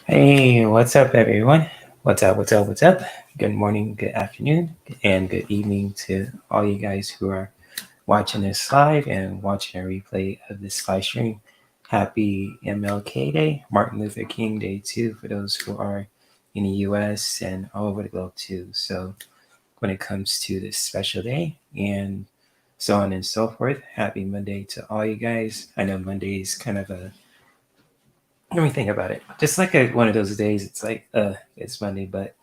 Hey, what's up, everyone? What's up? Good morning, good afternoon, and good evening to all you guys who are watching this live and watching a replay of this live stream. Happy MLK Day, Martin Luther King Day, too, for those who are in the US and all over the globe, too. So, when it comes to this special day and so on and so forth, happy Monday to all you guys. I know Monday is kind of a let me think about it. Just like one of those days, it's like, it's Monday, but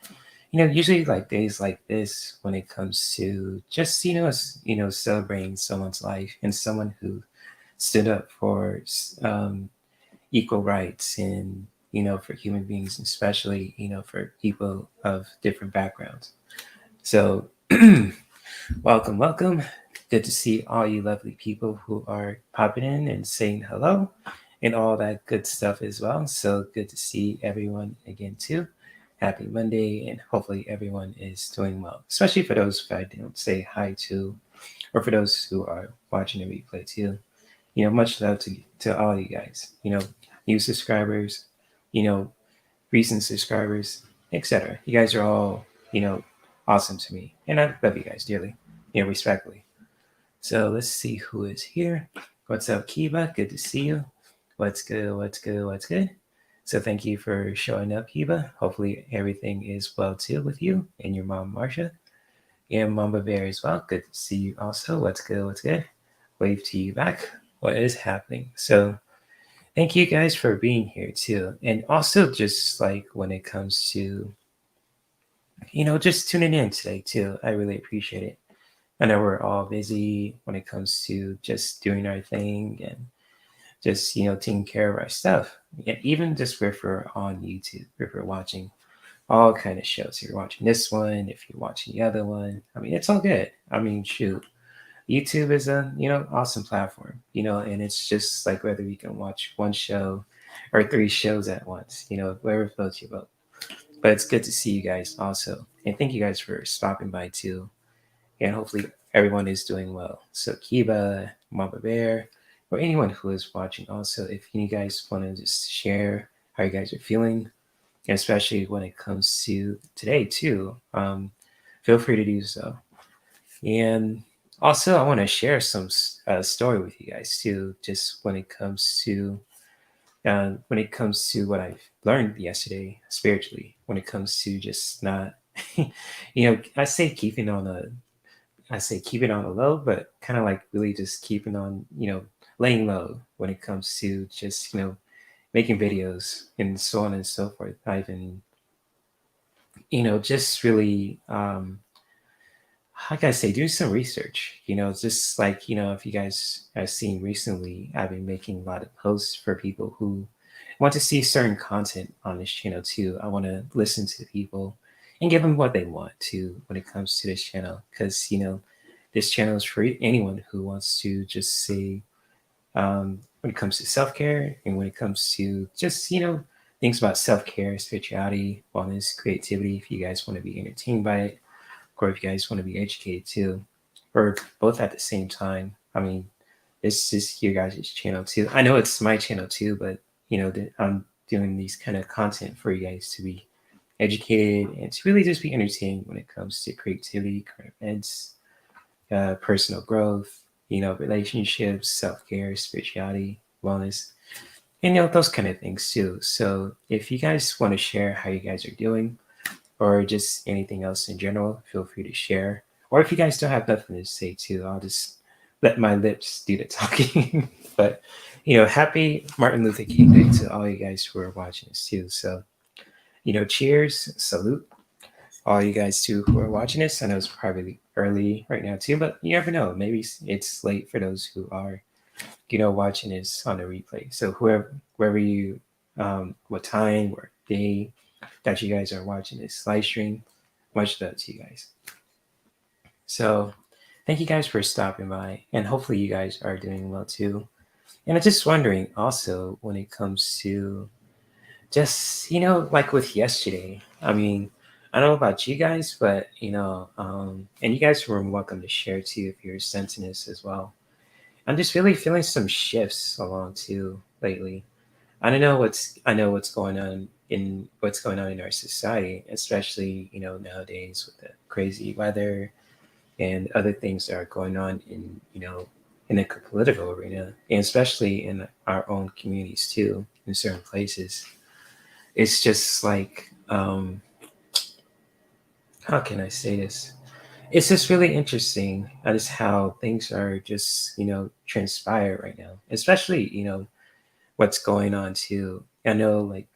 usually like days like this, when it comes to just celebrating someone's life and someone who stood up for equal rights and for human beings, especially for people of different backgrounds. So, welcome. Good to see all you lovely people who are popping in and saying hello and all that good stuff as well. So good to see everyone again too. Happy Monday, and hopefully everyone is doing well, especially for those who I don't say hi to, or for those who are watching the replay too. Much love to all you guys. New subscribers, you know, recent subscribers, etc. You guys are all, awesome to me, and I love you guys dearly, respectfully. So let's see who is here. What's up, Kiba? Good to see you. What's good? What's good? So thank you for showing up, Kiba. Hopefully everything is well too with you and your mom, Marsha, and Mamba Bear as well. Good to see you also. What's good? What's good? Wave to you back. What is happening? So thank you guys for being here too. And also just like when it comes to, just tuning in today too. I really appreciate it. I know we're all busy when it comes to just doing our thing and just taking care of our stuff. And even just if we're on YouTube, if we're watching all kind of shows, if you're watching this one, if you're watching the other one, I mean it's all good. I mean shoot, YouTube is a awesome platform, and it's just like whether you can watch one show or three shows at once, wherever floats your boat. But it's good to see you guys also, and thank you guys for stopping by too, and hopefully everyone is doing well. So Kiba, Mama Bear, or anyone who is watching also, if you guys want to just share how you guys are feeling, especially when it comes to today too, feel free to do so. And also, I want to share some story with you guys too, just when it comes to what I've learned yesterday spiritually, when it comes to just not, I say I say keep it on the low, but kind of like really just keeping on, laying low when it comes to just, making videos and so on and so forth. I've been, just really, how can I say, do some research, just like, if you guys have seen recently, I've been making a lot of posts for people who want to see certain content on this channel too. I want to listen to people and give them what they want to when it comes to this channel, because, this channel is for anyone who wants to just see when it comes to self care and when it comes to just, things about self care, spirituality, wellness, creativity. If you guys want to be entertained by it, or if you guys want to be educated too, or both at the same time. I mean, it's just your guys' channel too. I know it's my channel too, but I'm doing these kind of content for you guys to be educated and to really just be entertained when it comes to creativity, current events, personal growth, relationships, self care, spirituality, wellness, and those kind of things too. So if you guys want to share how you guys are doing, or just anything else in general, feel free to share. Or if you guys don't have nothing to say too, I'll just let my lips do the talking. But happy Martin Luther King Day to all you guys who are watching this too. So cheers, salute all you guys too who are watching this. I know it's probably early right now too, but you never know. Maybe it's late for those who are watching this on the replay. So wherever you, what time or day that you guys are watching this live stream, much love to you guys. So thank you guys for stopping by, and hopefully you guys are doing well too. And I'm just wondering also when it comes to just like with yesterday. I mean, I don't know about you guys, but and you guys are welcome to share too if you're sensing this as well. I'm just really feeling some shifts along too lately. I know what's going on in what's going on in our society, especially nowadays with the crazy weather and other things that are going on in the political arena, and especially in our own communities too, in certain places. It's just like how can I say this? It's just really interesting just how things are just transpire right now, especially what's going on too. I know, like,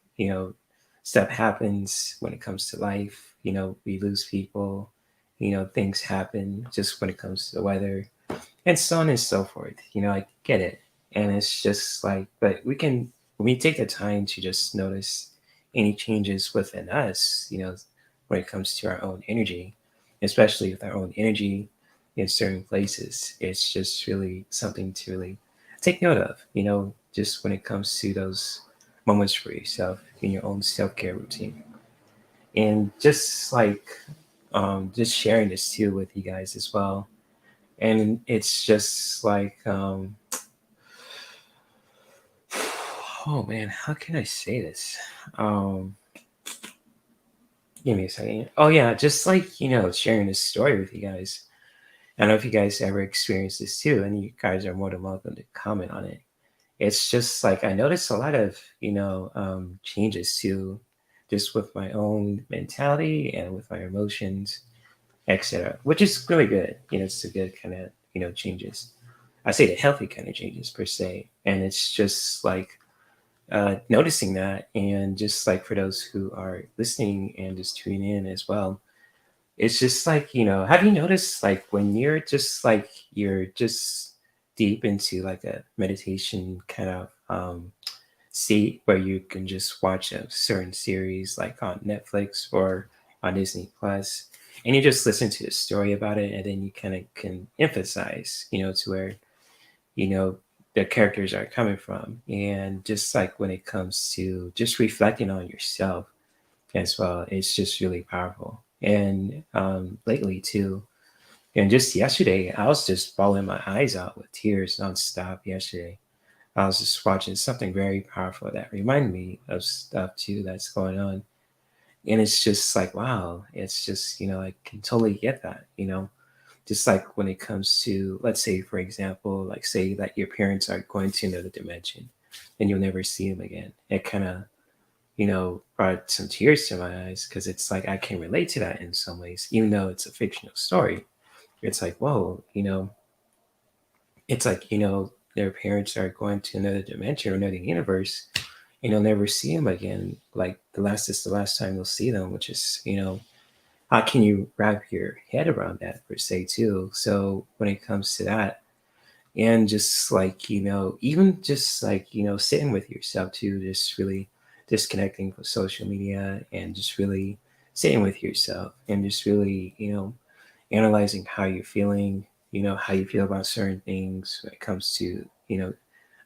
stuff happens when it comes to life. We lose people. Things happen just when it comes to the weather and so on and so forth. I get it. And it's just like, but when we take the time to just notice any changes within us, when it comes to our own energy, especially with our own energy in certain places, it's just really something to really take note of, just when it comes to those moments for yourself in your own self care routine. And just like, just sharing this too with you guys as well. And it's just like, oh man, how can I say this? Um, Give me a second. Oh yeah, just like sharing this story with you guys. I don't know if you guys ever experienced this too, and you guys are more than welcome to comment on it. It's just like I noticed a lot of changes too, just with my own mentality and with my emotions, etc. Which is really good. It's a good kind of changes. I say the healthy kind of changes per se, and it's just like noticing that, and just like for those who are listening and just tuning in as well, it's just like have you noticed like when you're just deep into like a meditation kind of state where you can just watch a certain series like on Netflix or on Disney Plus, and you just listen to the story about it, and then you kind of can emphasize to where you know the characters are coming from, and just like when it comes to just reflecting on yourself as well, it's just really powerful. And lately too, and just yesterday I was just bawling my eyes out with tears nonstop. Yesterday I was just watching something very powerful that reminded me of stuff too that's going on, and it's just like wow, it's just I can totally get that. Just like when it comes to, let's say, for example, like say that your parents are going to another dimension and you'll never see them again. It kind of, brought some tears to my eyes because it's like I can relate to that in some ways, even though it's a fictional story. It's like, whoa, it's like, their parents are going to another dimension or another universe and you'll never see them again. Like the last is the last time you'll see them, which is, how can you wrap your head around that per se too? So when it comes to that, and just like even just like sitting with yourself too, just really disconnecting from social media and just really sitting with yourself and just really analyzing how you're feeling, how you feel about certain things when it comes to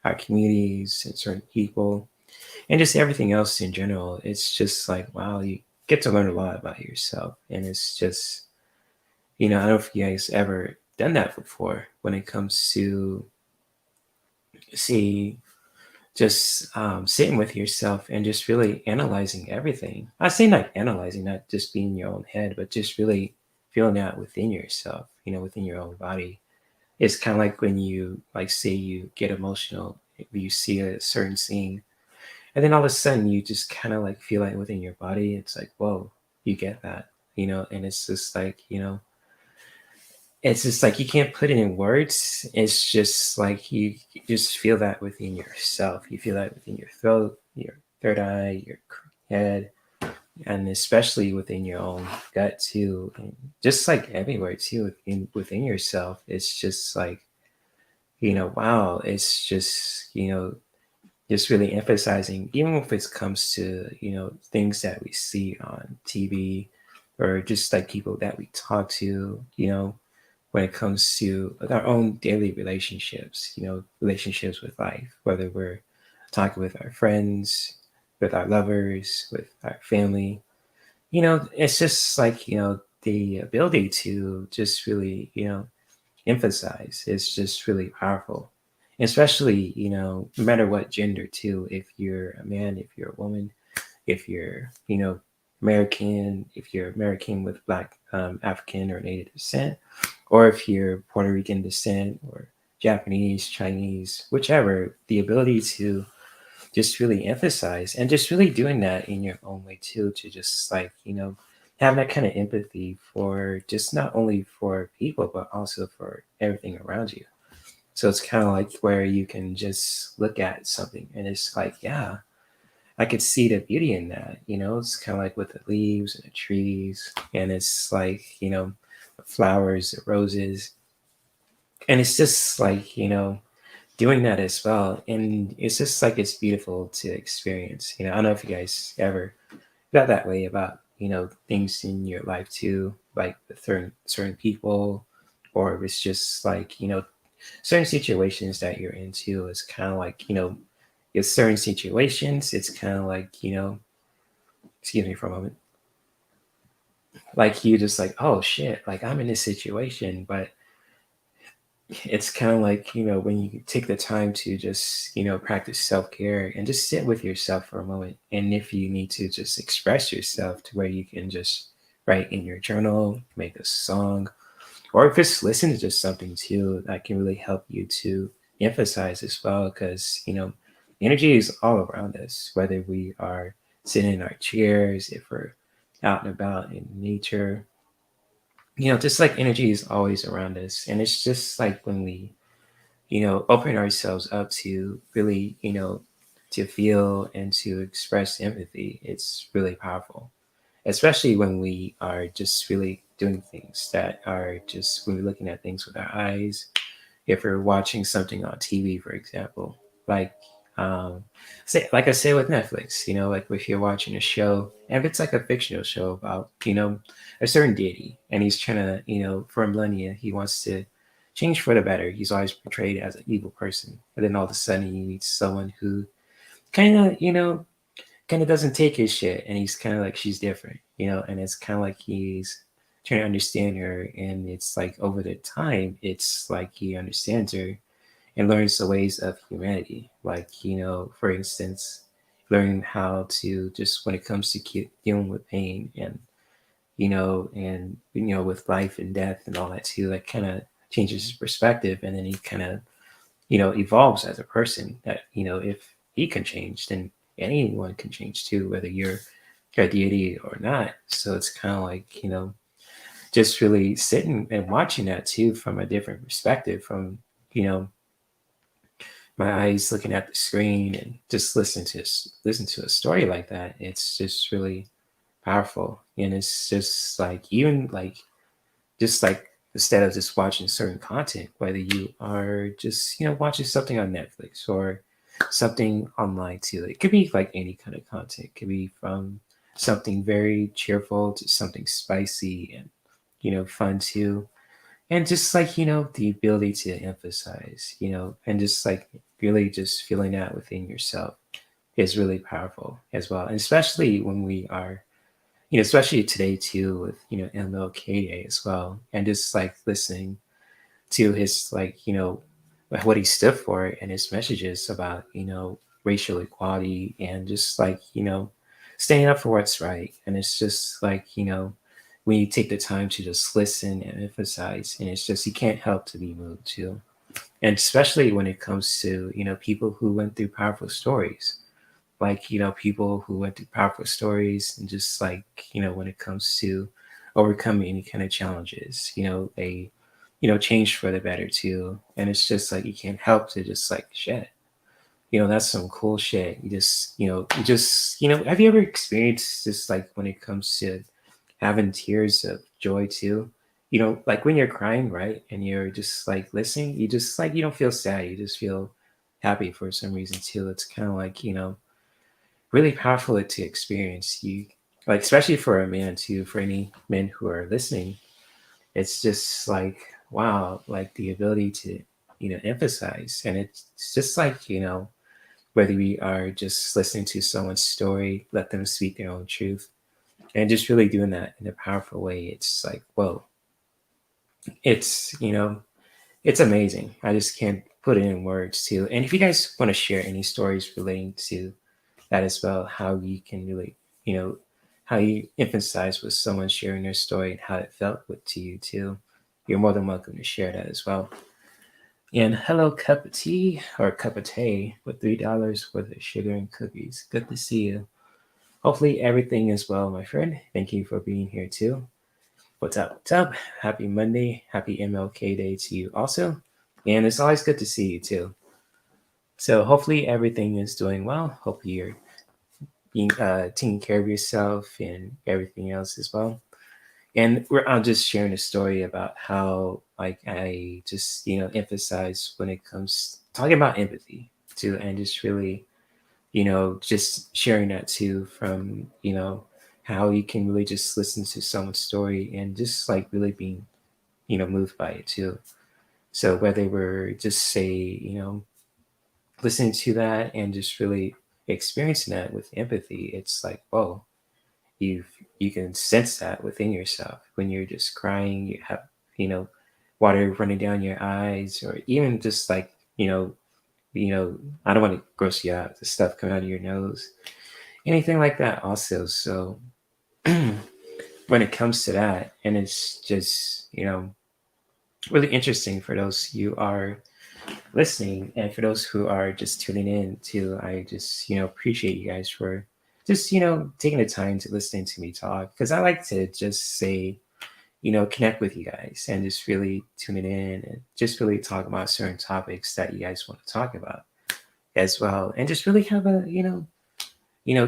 our communities and certain people and just everything else in general. It's just like wow, you get to learn a lot about yourself, and it's just I don't know if you guys ever done that before when it comes to see just sitting with yourself and just really analyzing everything. I say not analyzing, not just being in your own head, but just really feeling that within yourself, within your own body. It's kind of like when you like say you get emotional, you see a certain scene, and then all of a sudden you just kind of like feel it within your body. It's like whoa, you get that, and it's just like it's just like you can't put it in words. It's just like you just feel that within yourself. You feel that within your throat, your third eye, your head, and especially within your own gut too. And just like everywhere too, within yourself. It's just like wow. It's just really emphasizing, even if it comes to things that we see on TV or just like people that we talk to. When it comes to our own daily relationships, relationships with life, whether we're talking with our friends, with our lovers, with our family, it's just like, the ability to just really, emphasize is just really powerful. Especially, no matter what gender too, if you're a man, if you're a woman, if you're, American, if you're American with Black, African or Native descent, or if you're Puerto Rican descent or Japanese, Chinese, whichever, the ability to just really emphasize and just really doing that in your own way too, to just like, have that kind of empathy for just not only for people, but also for everything around you. So it's kind of like where you can just look at something and it's like, yeah, I could see the beauty in that. It's kind of like with the leaves and the trees, and it's like, the flowers, the roses. And it's just like, doing that as well. And it's just like, it's beautiful to experience. I don't know if you guys ever got that way about, things in your life too, like with certain people, or if it's just like, certain situations that you're into. Is kind of like, in certain situations, it's kind of like, excuse me for a moment, like you just like, oh shit, like I'm in this situation. But it's kind of like, when you take the time to just, practice self-care and just sit with yourself for a moment. And if you need to just express yourself to where you can just write in your journal, make a song, or if it's listen to just something too, that can really help you to emphasize as well. Because, energy is all around us, whether we are sitting in our chairs, if we're out and about in nature, just like energy is always around us. And it's just like when we, open ourselves up to really, to feel and to express empathy, it's really powerful, especially when we are just really doing things that are just when we're looking at things with our eyes. If we're watching something on TV, for example, like, say, like I say with Netflix, like if you're watching a show, and if it's like a fictional show about, a certain deity, and he's trying to, for millennia, he wants to change for the better. He's always portrayed as an evil person, and then all of a sudden he meets someone who kind of, doesn't take his shit, and he's kind of like, she's different, and it's kind of like he's trying to understand her. And it's like over the time, it's like he understands her and learns the ways of humanity, like, for instance, learning how to just when it comes to dealing with pain, and with life and death and all that too, that kind of changes his perspective. And then he kind of, evolves as a person, that, if he can change, then anyone can change too, whether you're a deity or not. So it's kind of like, just really sitting and watching that too from a different perspective, from, you know, my eyes looking at the screen and just listen to a story like that. It's just really powerful. And it's just like, even like, just like, instead of just watching certain content, whether you are just, watching something on Netflix or something online too, it could be like any kind of content. It could be from something very cheerful to something spicy and, fun too. And just like, the ability to emphasize, and just like really just feeling that within yourself is really powerful as well. And especially when we are, especially today too, with, MLK Day as well. And just like listening to his, like, what he stood for and his messages about, racial equality and just like, standing up for what's right. And it's just like, when you take the time to just listen and emphasize, and it's just, you can't help to be moved too. And especially when it comes to, people who went through powerful stories, like, people who went through powerful stories, and just like, when it comes to overcoming any kind of challenges, they, change for the better too. And it's just like, you can't help to just like, shit, that's some cool shit. Have you ever experienced just like when it comes to having tears of joy too? Like when you're crying, right? And you're just like listening, you just like, you don't feel sad, you just feel happy for some reason too. It's kind of like, really powerful to experience. You like, especially for a man too, for any men who are listening, it's just like, wow, like the ability to, emphasize. And it's just like, whether we are just listening to someone's story, let them speak their own truth, and just really doing that in a powerful way. It's like, whoa, it's, it's amazing. I just can't put it in words too. And if you guys want to share any stories relating to that as well, how you can really how you emphasize with someone sharing their story and how it felt with to you too. You're more than welcome to share that as well. And hello, cup of tea or cup of tea with $3 worth of sugar and cookies. Good to see you. Hopefully everything is well, my friend. Thank you for being here too. What's up? What's up? Happy Monday. Happy MLK Day to you also. And it's always good to see you too. So hopefully everything is doing well. Hope you're being taking care of yourself and everything else as well. And I'm just sharing a story about how like I just emphasize when it comes talking about empathy too, and just really just sharing that too from how you can really just listen to someone's story and just like really being moved by it too. So whether we're just say listening to that and just really experiencing that with empathy, it's like whoa, you you can sense that within yourself when you're just crying, you have you know water running down your eyes, or even just like you know I don't want to gross you out, the stuff coming out of your nose, anything like that also. So when it comes to that, and it's just really interesting for those who are listening, and for those who are just tuning in too. I just appreciate you guys for just taking the time to listening to me talk, because I like to just say connect with you guys and just really tuning in and just really talk about certain topics that you guys want to talk about as well, and just really have a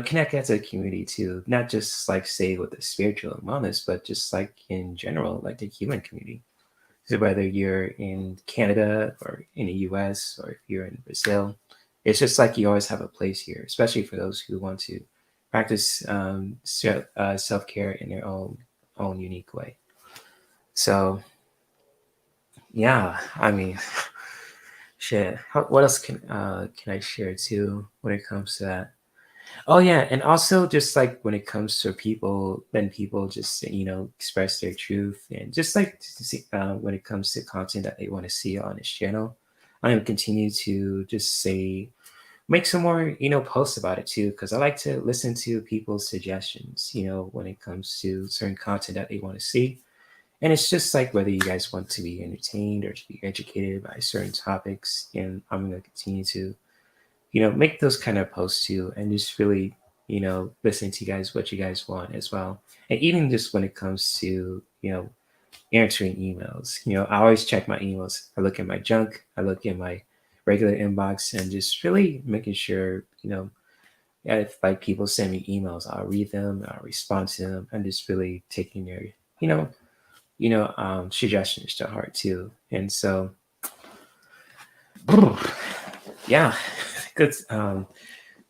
connect as a community too, not just like say with the spiritual and wellness, but just like in general, like the human community. So whether you're in Canada or in the US or if you're in Brazil, it's just like you always have a place here, especially for those who want to practice self care in their own unique way. So yeah, I mean, shit. What else can I share too when it comes to that? Oh yeah, and also just like when it comes to people, when people just express their truth, and just like to see, when it comes to content that they want to see on this channel, I am continue to just say make some more posts about it too, because I like to listen to people's suggestions. When it comes to certain content that they want to see, and it's just like whether you guys want to be entertained or to be educated by certain topics, and I'm gonna continue to make those kind of posts too, and just really listen to you guys what you guys want as well. And even just when it comes to answering emails, I always check my emails. I look at my junk, I look at my regular inbox, and just really making sure if like people send me emails, I'll read them, I'll respond to them, and just really taking their you know suggestions to heart too. And so yeah, good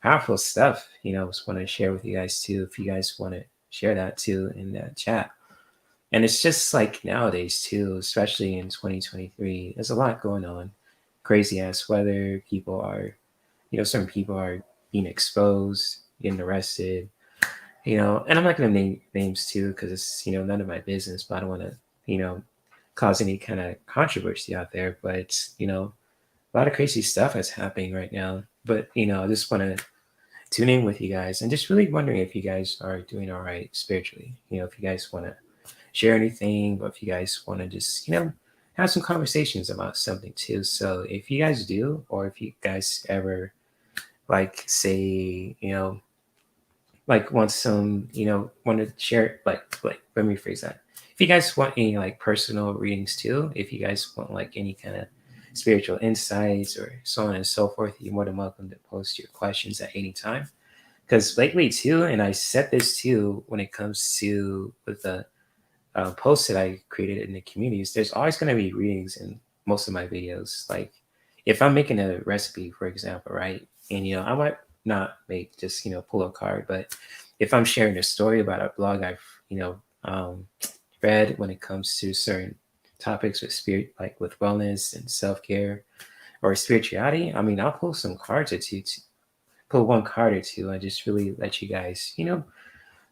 powerful stuff. Just want to share with you guys too. If you guys want to share that too in that chat. And it's just like nowadays too, especially in 2023, there's a lot going on. Crazy ass weather. People are, certain people are being exposed, getting arrested. And I'm not gonna name names too because it's none of my business. But I don't want to, cause any kind of controversy out there. But it's a lot of crazy stuff that's happening right now. But I just want to tune in with you guys and just really wondering if you guys are doing all right spiritually. If you guys want to share anything, or if you guys want to just, have some conversations about something too. So if you guys do, or if you guys ever like say, like want some, want to share, like let me phrase that. If you guys want any like personal readings too, if you guys want like any kind of spiritual insights or so on and so forth, you're more than welcome to post your questions at any time. Because lately too, and I said this too when it comes to with the posts that I created in the communities, there's always going to be readings in most of my videos. Like if I'm making a recipe, for example, right? And I might not make just pull a card, but if I'm sharing a story about a blog I've um, read when it comes to certain topics with spirit, like with wellness and self care or spirituality, I mean, I'll pull some cards or two, pull one card or two, and just really let you guys,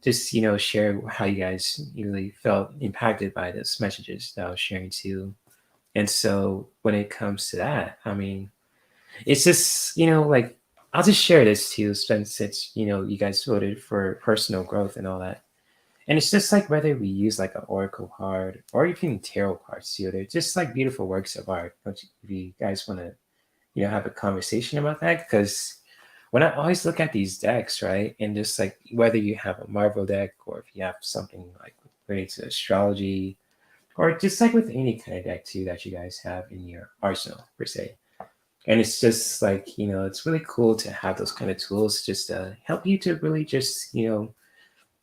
just share how you guys really felt impacted by those messages that I was sharing too. And so when it comes to that, I mean, it's just like I'll just share this too, since you guys voted for personal growth and all that. And it's just like whether we use like an oracle card or even tarot cards too, they're just like beautiful works of art. If you guys want to, have a conversation about that, because when I always look at these decks, right, and just like whether you have a Marvel deck or if you have something like related to astrology, or just like with any kind of deck too that you guys have in your arsenal per se. And it's just like, it's really cool to have those kind of tools just to help you to really just, you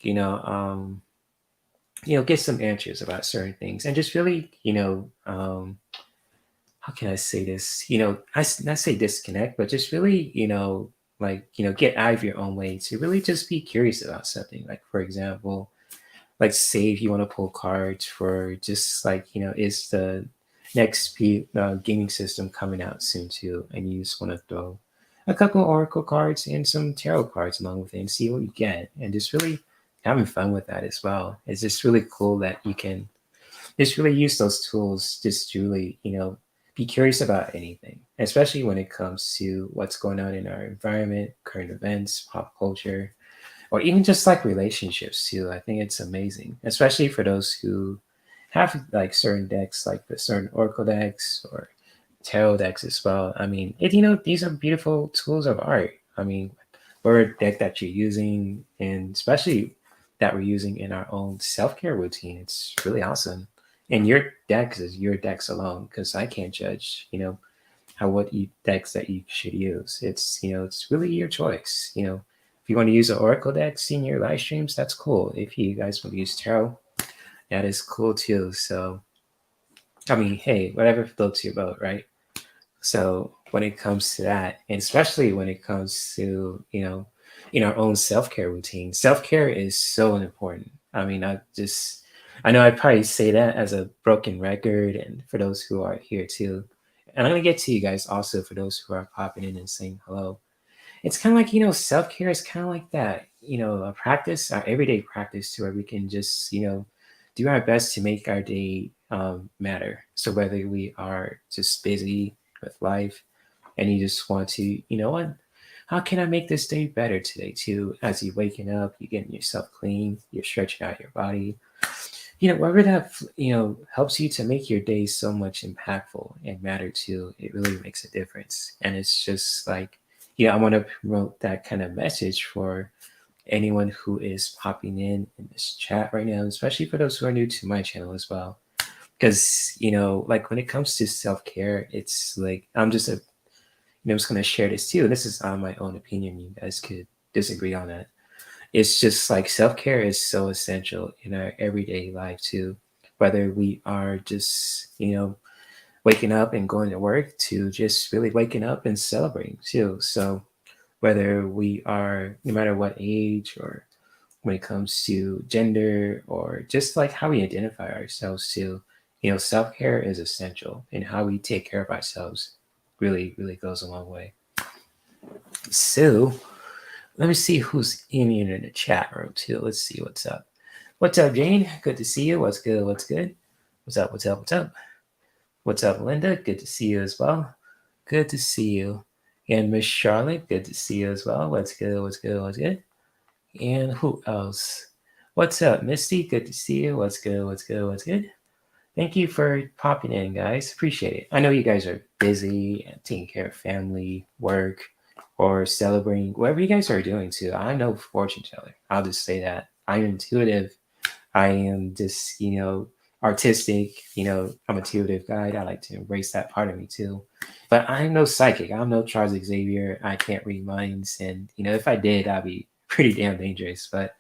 know, um, get some answers about certain things and just really, how can I say this? Not say disconnect, but just really, like, get out of your own way to really just be curious about something. Like, for example, like say if you want to pull cards for just like, is the next gaming system coming out soon too, and you just want to throw a couple oracle cards and some tarot cards along with it and see what you get, and just really having fun with that as well. It's just really cool that you can just really use those tools just to really, be curious about anything, especially when it comes to what's going on in our environment, current events, pop culture, or even just like relationships too. I think it's amazing, especially for those who have like certain decks, like the certain oracle decks or tarot decks as well. I mean, these are beautiful tools of art. I mean, whatever deck that you're using, and especially that we're using in our own self-care routine, it's really awesome. And your decks is your decks alone, because I can't judge, what decks that you should use. It's really your choice. If you want to use an oracle deck in your live streams, that's cool. If you guys want to use tarot, that is cool too. So I mean, hey, whatever floats your boat, right? So when it comes to that, and especially when it comes to, in our own self-care routine, self-care is so important. I mean, I know I probably say that as a broken record, and for those who are here too. And I'm gonna get to you guys also, for those who are popping in and saying hello. It's kind of like, self-care is kind of like that, a practice, our everyday practice, to where we can just, do our best to make our day matter. So whether we are just busy with life and you just want to, what, how can I make this day better today too? As you're waking up, you're getting yourself clean, you're stretching out your body, whatever that, helps you to make your day so much impactful and matter too, it really makes a difference. And it's just like, I want to promote that kind of message for anyone who is popping in this chat right now, especially for those who are new to my channel as well. Because, like when it comes to self-care, it's like, just going to share this too. This is on my own opinion. You guys could disagree on that. It's just like self-care is so essential in our everyday life too, whether we are just, waking up and going to work, to just really waking up and celebrating too. So whether we are, no matter what age, or when it comes to gender, or just like how we identify ourselves too, self-care is essential, and how we take care of ourselves really, really goes a long way. So let me see who's in the chat room too. Let's see what's up. What's up, Jane? Good to see you. What's good? What's good? What's up? What's up? What's up? What's up, Linda? Good to see you as well. Good to see you. And Miss Charlotte, good to see you as well. What's good? What's good? What's good? And who else? What's up, Misty? Good to see you. What's good? What's good? What's good? Thank you for popping in, guys. Appreciate it. I know you guys are busy and taking care of family, work, or celebrating, whatever you guys are doing too. I'm no fortune teller. I'll just say that. I'm intuitive. I am just, artistic. I'm a intuitive guy. I like to embrace that part of me too. But I'm no psychic. I'm no Charles Xavier. I can't read minds. And, if I did, I'd be pretty damn dangerous. But,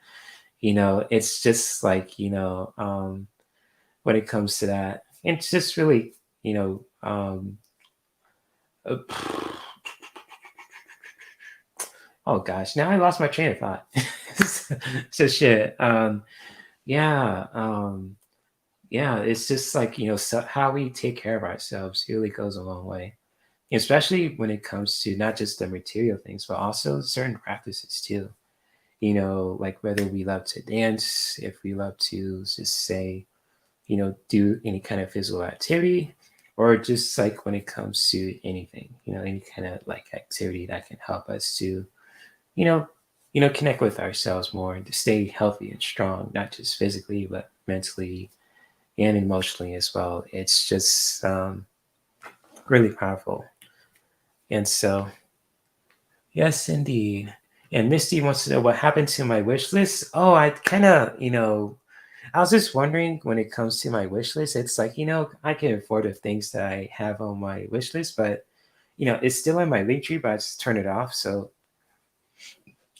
it's just like, when it comes to that, it's just really, uh, oh gosh, now I lost my train of thought. So shit. Yeah. Yeah, it's just like, so how we take care of ourselves really goes a long way, especially when it comes to not just the material things, but also certain practices too. Like whether we love to dance, if we love to just say, do any kind of physical activity, or just like when it comes to anything, any kind of like activity that can help us to, you know, connect with ourselves more and to stay healthy and strong, not just physically, but mentally and emotionally as well. It's just really powerful. And so, yes, indeed. And Misty wants to know what happened to my wish list. Oh, I kind of, I was just wondering when it comes to my wish list, it's like, I can afford the things that I have on my wish list, but, it's still in my Linktree, but I just turn it off. So,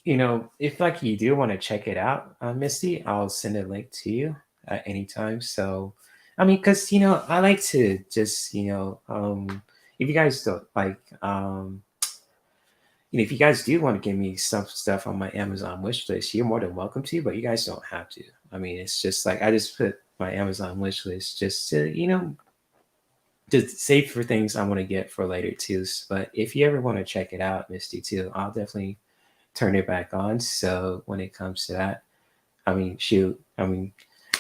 if like you do want to check it out, Misty, I'll send a link to you at any time. So, I mean, because, I like to just, if you guys don't like, if you guys do want to give me some stuff on my Amazon wish list, you're more than welcome to, but you guys don't have to. I mean, it's just like I just put my Amazon wish list just to, just save for things I want to get for later too. But if you ever want to check it out, Misty too, I'll definitely turn it back on. So when it comes to that, I mean, shoot, I mean,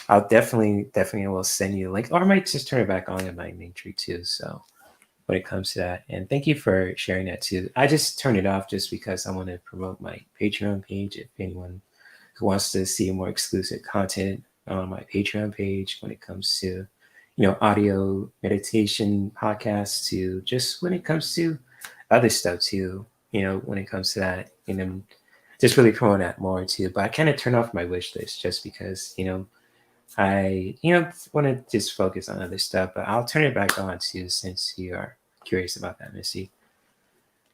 I'll definitely will send you a link, or I might just turn it back on in my main tree too. So when it comes to that. And thank you for sharing that too. I just turned it off just because I want to promote my Patreon page. If anyone who wants to see more exclusive content on my Patreon page when it comes to, audio meditation podcasts to just when it comes to other stuff too, when it comes to that, just really promote that more too. But I kind of turn off my wish list just because, I, want to just focus on other stuff, but I'll turn it back on too since you are curious about that, Missy.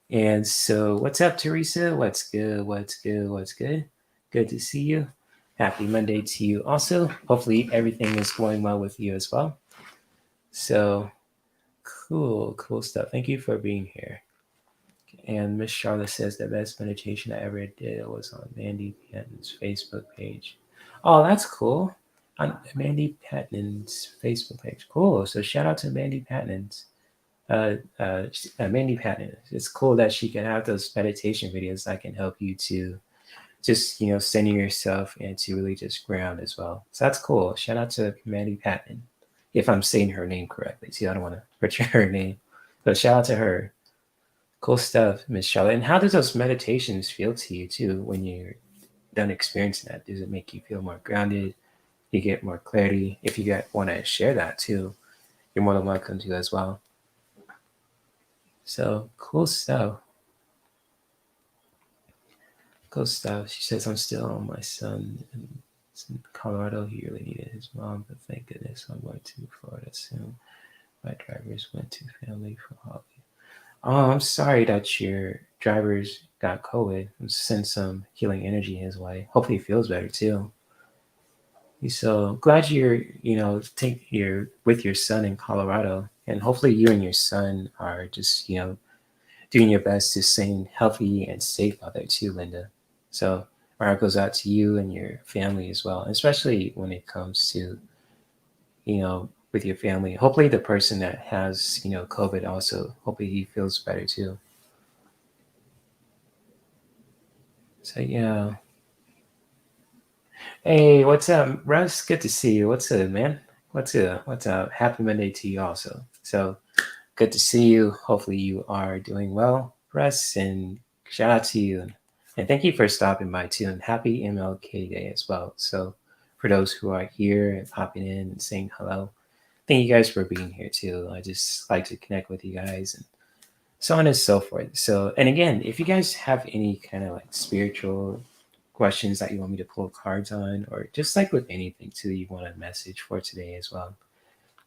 And so, what's up, Teresa? What's good? What's good? What's good? Good to see you. Happy Monday to you also. Hopefully, everything is going well with you as well. So, cool stuff. Thank you for being here. And Miss Charlotte says the best meditation I ever did was on Mandy Patton's Facebook page. Oh, that's cool. On Mandy Patton's Facebook page. Cool. So shout out to Mandy Patton's. Mandy Patton. It's cool that she can have those meditation videos that can help you to just, center yourself and to really just ground as well. So that's cool. Shout out to Mandy Patton. If I'm saying her name correctly. See, I don't want to butcher her name. But shout out to her. Cool stuff, Miss Charlotte. And how does those meditations feel to you too when you're done experiencing that? Does it make you feel more grounded? You get more clarity? If you want to share that too, you're more than welcome to as well. So cool stuff. Cool stuff. She says, I'm still on my son in Colorado. He really needed his mom, but thank goodness I'm going to Florida soon. My drivers went to family for holiday. Oh, I'm sorry that your drivers got COVID. Send some healing energy his way. Hopefully he feels better too. So glad you're with your son in Colorado, and hopefully you and your son are just doing your best to stay healthy and safe out there too, Linda. So my heart goes out to you and your family as well, especially when it comes to with your family. Hopefully the person that has COVID also, hopefully he feels better too. So yeah. Hey, what's up, Russ? Good to see you. What's up, man? What's up? Happy Monday to you also. So good to see you. Hopefully you are doing well, Russ, and shout out to you. And thank you for stopping by too. And happy MLK Day as well. So for those who are here and popping in and saying hello, thank you guys for being here too. I just like to connect with you guys and so on and so forth. So, and again, if you guys have any kind of like spiritual questions that you want me to pull cards on, or just like with anything too, you want a message for today as well,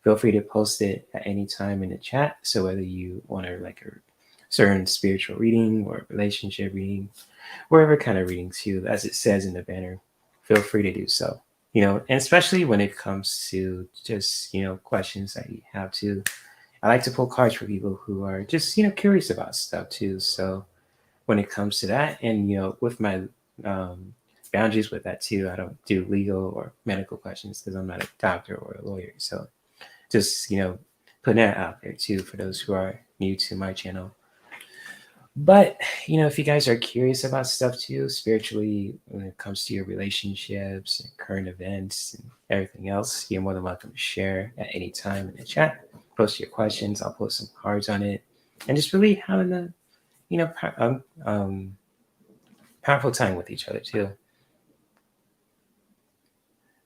feel free to post it at any time in the chat. So whether you want to like a certain spiritual reading or relationship reading, wherever kind of reading too, as it says in the banner, feel free to do so. And especially when it comes to just questions that you have too. I like to pull cards for people who are just curious about stuff too. So when it comes to that, and with my boundaries with that too, I don't do legal or medical questions because I'm not a doctor or a lawyer. So just putting that out there too for those who are new to my channel. But if you guys are curious about stuff too spiritually when it comes to your relationships and current events and everything else, you're more than welcome to share at any time in the chat. post your questions. I'll post some cards on it, and just really having a powerful time with each other too.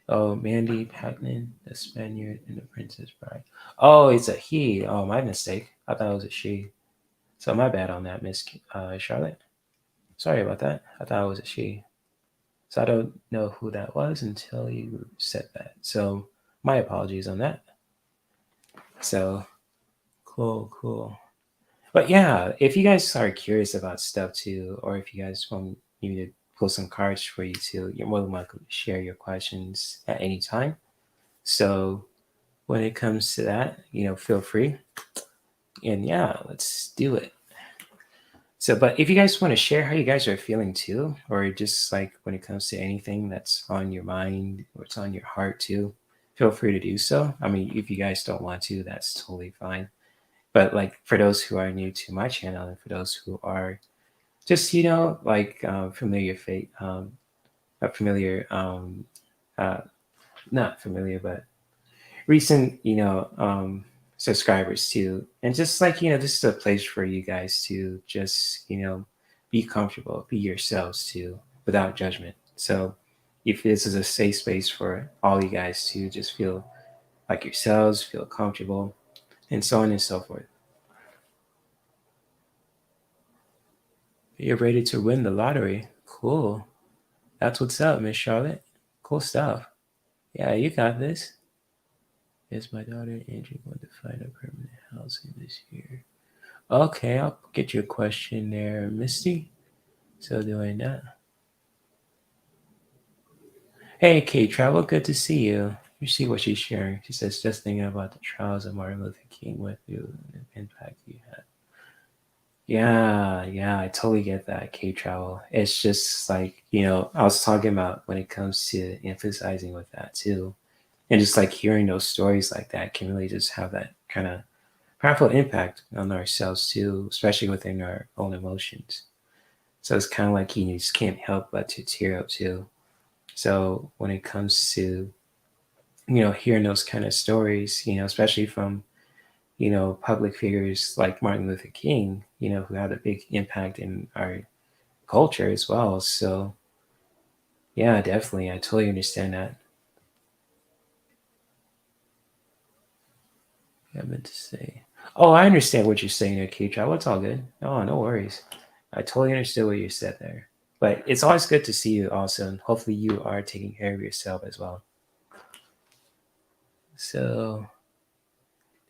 Oh, Mandy Pacman, the Spaniard and the Princess Bride. Oh, it's a he. Oh, my mistake. I thought it was a she. So my bad on that, Miss Charlotte. Sorry about that. I thought it was a she. So I don't know who that was until you said that. So my apologies on that. So cool, cool. But yeah, if you guys are curious about stuff too, or if you guys want me to pull some cards for you too, you're more than welcome to share your questions at any time. So when it comes to that, feel free. And yeah, let's do it. So, but if you guys want to share how you guys are feeling too, or just like when it comes to anything that's on your mind or it's on your heart too, feel free to do so. I mean, if you guys don't want to, that's totally fine. But like for those who are new to my channel and for those who are just like familiar fate, familiar, uh, not familiar, but recent, subscribers too. And just like, this is a place for you guys to just, be comfortable, be yourselves too, without judgment. So if this is a safe space for all you guys to just feel like yourselves, feel comfortable, and so on and so forth. You're ready to win the lottery. Cool. That's what's up, Miss Charlotte. Cool stuff. Yeah, you got this. Is my daughter Angie going to find a permanent housing this year? Okay, I'll get you a question there, Misty. So doing that. Hey, Kate Travel, good to see you. You see what she's sharing. She says, just thinking about the trials of Martin Luther King with you and the impact you had. Yeah, I totally get that, Kate Travel. It's just like, I was talking about when it comes to emphasizing with that too. And just like hearing those stories like that can really just have that kind of powerful impact on ourselves too, especially within our own emotions. So it's kind of like you just can't help but to tear up too. So when it comes to hearing those kind of stories, especially from public figures like Martin Luther King, who had a big impact in our culture as well. So yeah, definitely, I totally understand that. I meant to say. Oh, I understand what you're saying there, Keitra. Well, it's all good. Oh, no worries. I totally understood what you said there. But it's always good to see you also, and hopefully you are taking care of yourself as well. So,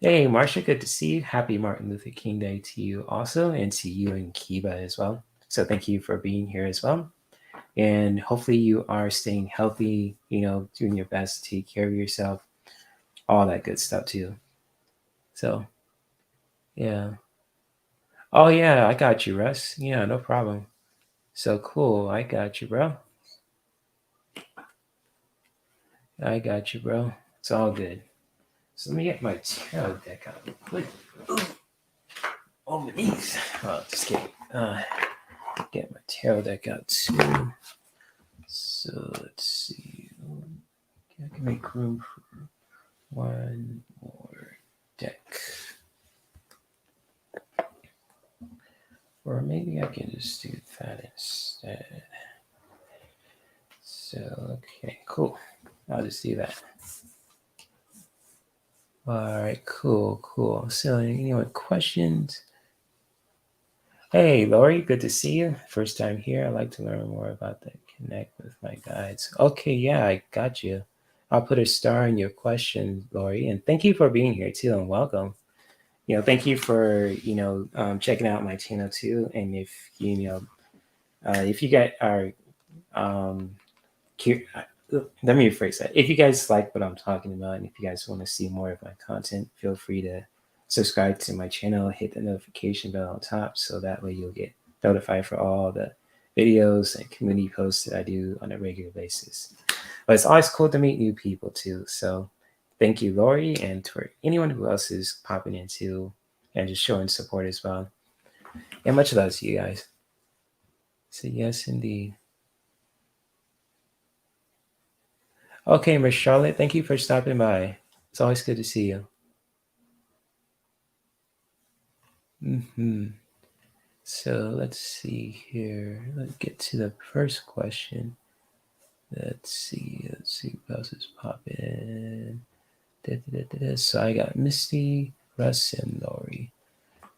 hey, Marsha, good to see you. Happy Martin Luther King Day to you also, and to you and Kiba as well. So, thank you for being here as well. And hopefully you are staying healthy, doing your best to take care of yourself, all that good stuff too. So, yeah. Oh, yeah, I got you, Russ. Yeah, no problem. So cool. I got you, bro. I got you, bro. It's all good. So let me get my tarot deck out real quick. Oh, my knees. Oh, just kidding. Get my tarot deck out too. So let's see. I can make room for one more deck. Or maybe I can just do that instead. So, okay, cool. I'll just do that. All right, cool. So, any questions? Hey, Lori, good to see you. First time here. I'd like to learn more about that. Connect with my guides. Okay, yeah, I got you. I'll put a star in your question, Lori, and thank you for being here too, and welcome. Thank you for checking out my channel too. And if you guys are um, let me rephrase that. If you guys like what I'm talking about, and if you guys want to see more of my content, feel free to subscribe to my channel, hit the notification bell on top, so that way you'll get notified for all the videos and community posts that I do on a regular basis. But it's always cool to meet new people too. So thank you, Lori, and for anyone who else is popping in too and just showing support as well. And much love to you guys. So yes, indeed. Okay, Miss Charlotte, thank you for stopping by. It's always good to see you. So let's see here. Let's get to the first question. Let's see. What else is popping. So I got Misty, Russ, and Lori.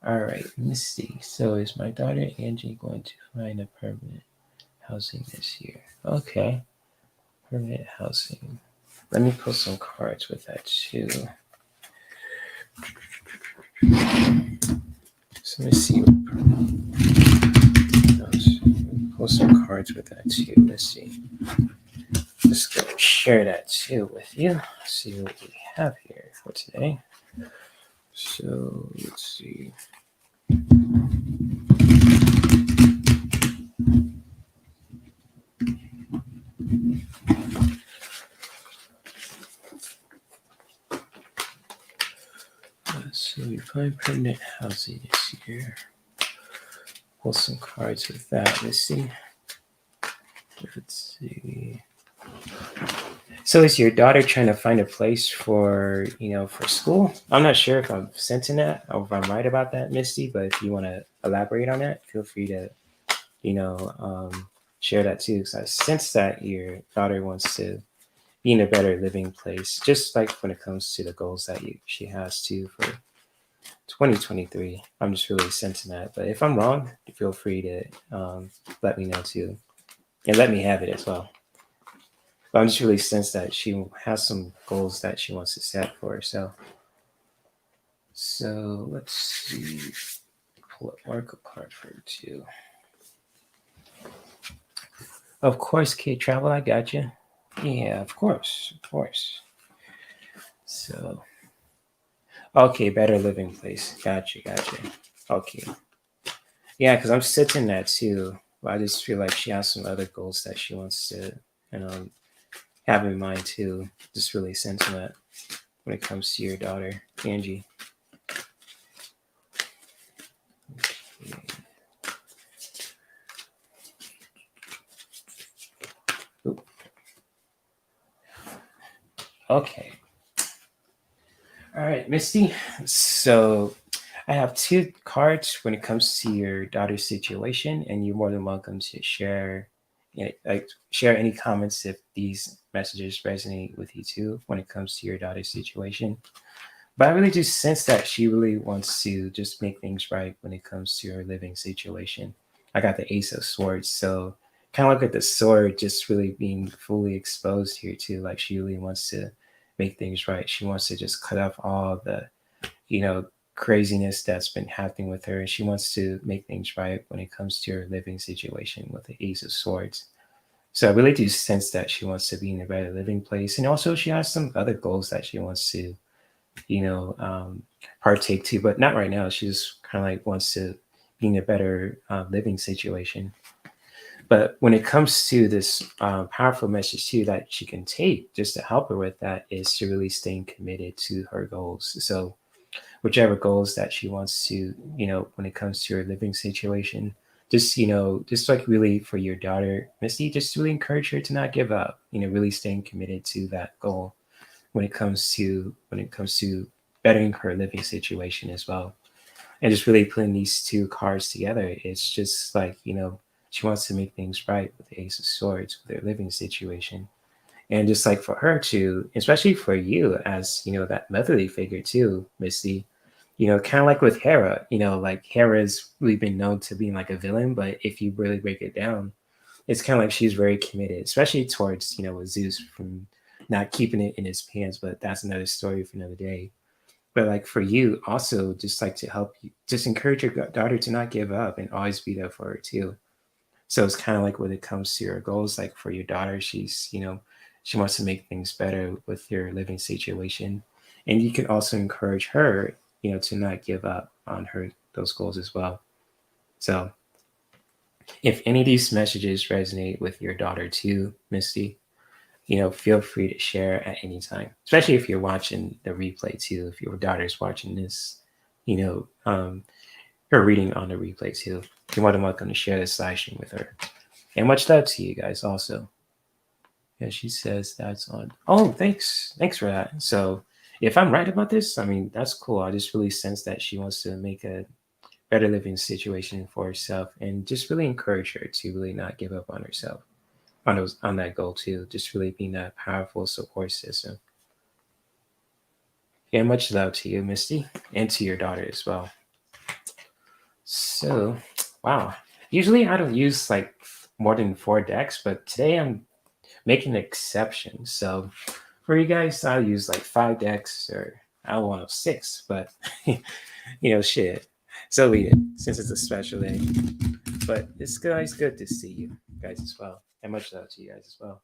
All right, Misty. So is my daughter Angie going to find a permanent housing this year? Okay, permanent housing. Let me pull some cards with that too. So let me see. Pull some cards with that too. Let's see. Just gonna share that too with you. See what we have here for today. So let's see. So we find permanent housing this year. Pull some cards with that. Let's see. Let's see. So is your daughter trying to find a place for, for school? I'm not sure if I'm sensing that or if I'm right about that, Misty, but if you want to elaborate on that, feel free to, share that too. Because I sense that your daughter wants to be in a better living place, just like when it comes to the goals that she has too for 2023. I'm just really sensing that. But if I'm wrong, feel free to let me know too. And let me have it as well. But I'm just really sense that she has some goals that she wants to set for herself. So let's see. Pull up Oracle card for her too. Of course, Kid Travel, I got you. Yeah, of course. So, okay, better living place. Gotcha. Okay. Yeah, because I'm sitting that too. But I just feel like she has some other goals that she wants to, have in mind too. Just really sensing that when it comes to your daughter, Angie. Okay. Oop. Okay. All right, Misty. So I have two cards when it comes to your daughter's situation, and you're more than welcome to share, share any comments if these messages resonate with you too when it comes to your daughter's situation. But I really just sense that she really wants to just make things right when it comes to her living situation. I got the Ace of Swords, so kind of look at the sword just really being fully exposed here too. Like she really wants to make things right. She wants to just cut off all the, you know, craziness that's been happening with her. And she wants to make things right when it comes to her living situation with the Ace of Swords. So I really do sense that she wants to be in a better living place. And also she has some other goals that she wants to, you know, partake to, but not right now. She just kind of like wants to be in a better living situation. But when it comes to this powerful message too that she can take just to help her with that is to really staying committed to her goals. So whichever goals that she wants to, when it comes to her living situation, just, just like really for your daughter, Misty, just really encourage her to not give up, really staying committed to that goal when it comes to bettering her living situation as well. And just really putting these two cards together, it's just like, she wants to make things right with the Ace of Swords with her living situation. And just like for her to, especially for you as, that motherly figure too, Misty, kind of like with Hera, like Hera's really been known to being like a villain, but if you really break it down, it's kind of like she's very committed, especially towards, with Zeus from not keeping it in his pants, but that's another story for another day. But like for you, also just like to help you, just encourage your daughter to not give up and always be there for her too. So it's kind of like when it comes to your goals, like for your daughter, she's, she wants to make things better with your living situation. And you can also encourage her, to not give up on her those goals as well. So if any of these messages resonate with your daughter too, Misty, feel free to share at any time, especially if you're watching the replay too. If your daughter's watching this, you know, um, her reading on the replay too, you're more than welcome to share this live stream with her. And much love to you guys also. Yeah, she says that's on. Oh, thanks for that. So if I'm right about this, I mean that's cool. I just really sense that she wants to make a better living situation for herself, and just really encourage her to really not give up on herself, on that goal too. Just really being that powerful support system. Yeah, much love to you, Misty, and to your daughter as well. So, wow. Usually I don't use like more than 4 decks, but today I'm making an exception. So for you guys, I'll use like 5 decks, or I don't want to 6, but shit. So we it since it's a special day. But it's guys good to see you guys as well. And much love to you guys as well.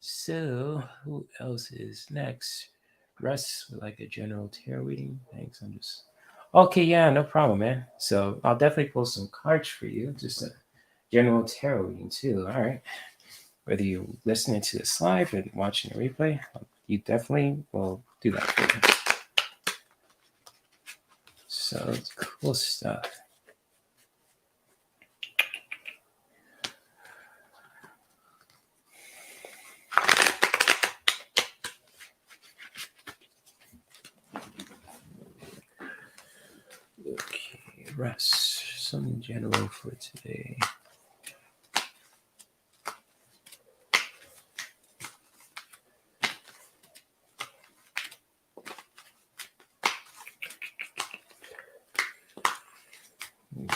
So who else is next? Russ would like a general tarot reading. Thanks. I'm just okay. Yeah, no problem, man. So I'll definitely pull some cards for you. Just a general tarot reading too. All right. Whether you're listening to this live and watching the replay, you definitely will do that for you. So it's cool stuff. Okay, Russ, something general for today.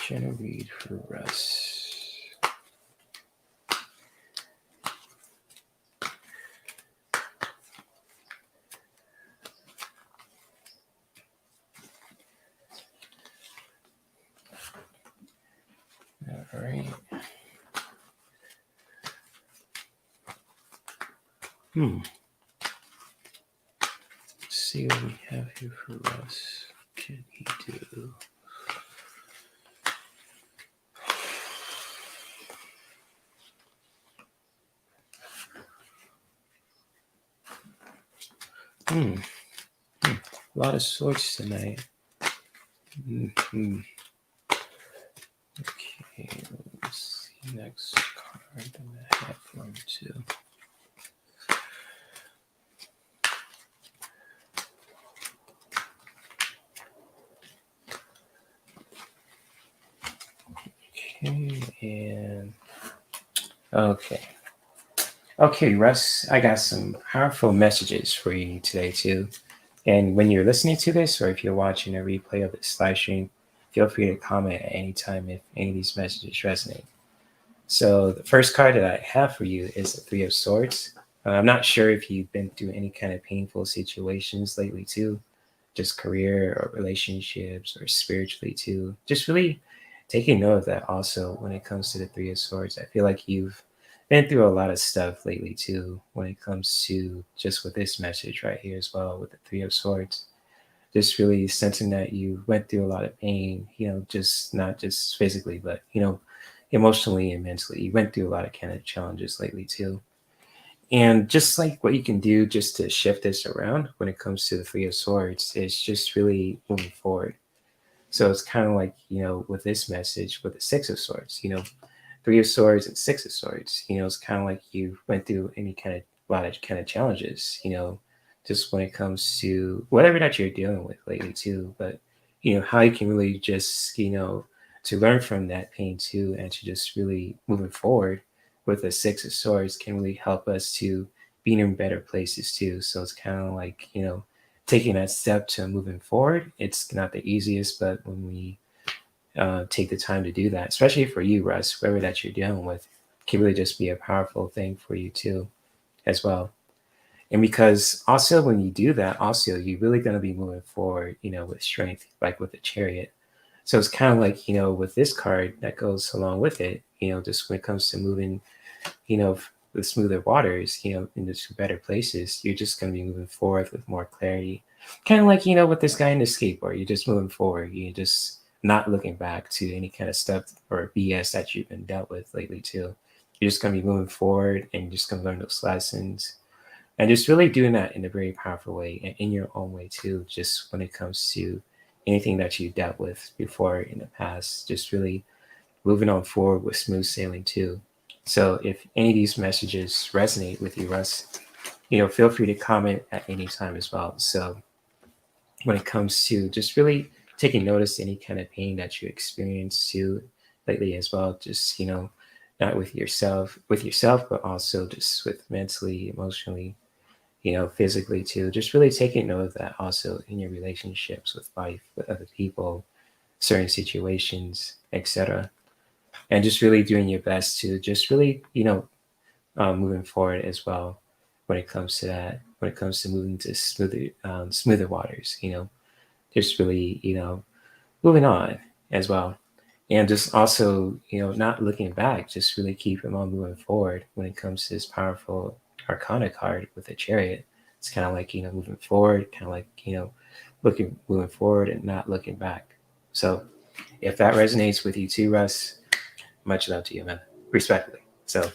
General read for Russ. All right. Let's see what we have here for Russ. What can he do? A lot of swords tonight. Okay, let's see next card I'm gonna have for him too. Okay, okay, Russ, I got some powerful messages for you today too. And when you're listening to this, or if you're watching a replay of this live stream, feel free to comment at any time if any of these messages resonate. So the first card that I have for you is the Three of Swords. I'm not sure if you've been through any kind of painful situations lately too, just career or relationships or spiritually too. Just really taking note of that also when it comes to the Three of Swords. I feel like you've been through a lot of stuff lately too when it comes to just with this message right here as well with the Three of Swords. Just really sensing that you went through a lot of pain, just not just physically, but emotionally and mentally. You went through a lot of kind of challenges lately too. And just like what you can do just to shift this around when it comes to the Three of Swords is just really moving forward. So it's kind of like, with this message with the Six of Swords, Three of Swords and Six of Swords, it's kind of like you went through any kind of lot of kind of challenges, just when it comes to whatever that you're dealing with lately too. But, how you can really just, to learn from that pain too, and to just really moving forward with the Six of Swords can really help us to be in better places too. So it's kind of like, taking that step to moving forward. It's not the easiest, but when we take the time to do that, especially for you, Russ, whatever that you're dealing with, can really just be a powerful thing for you too, as well. And because also when you do that, also you're really going to be moving forward, with strength, like with the Chariot. So it's kind of like, with this card that goes along with it, just when it comes to moving, the smoother waters, into better places, you're just going to be moving forward with more clarity. Kind of like, with this guy in the skateboard, you're just moving forward. You're just not looking back to any kind of stuff or BS that you've been dealt with lately too. You're just going to be moving forward and you're just going to learn those lessons. And just really doing that in a very powerful way and in your own way too, just when it comes to anything that you dealt with before in the past, just really moving on forward with smooth sailing too. So if any of these messages resonate with you, Russ, feel free to comment at any time as well. So when it comes to just really taking notice any kind of pain that you experienced too lately as well. Just not with yourself, but also just with mentally, emotionally, physically too. Just really taking note of that also in your relationships with life, with other people, certain situations, etc. And just really doing your best to just really, moving forward as well when it comes to that, when it comes to moving to smoother waters, just really, moving on as well. And just also, not looking back, just really keeping on moving forward when it comes to this powerful Arcana card with the Chariot. It's kind of like, moving forward, kind of like, moving forward and not looking back. So if that resonates with you too, Russ, much love to you, man. Respectfully. So,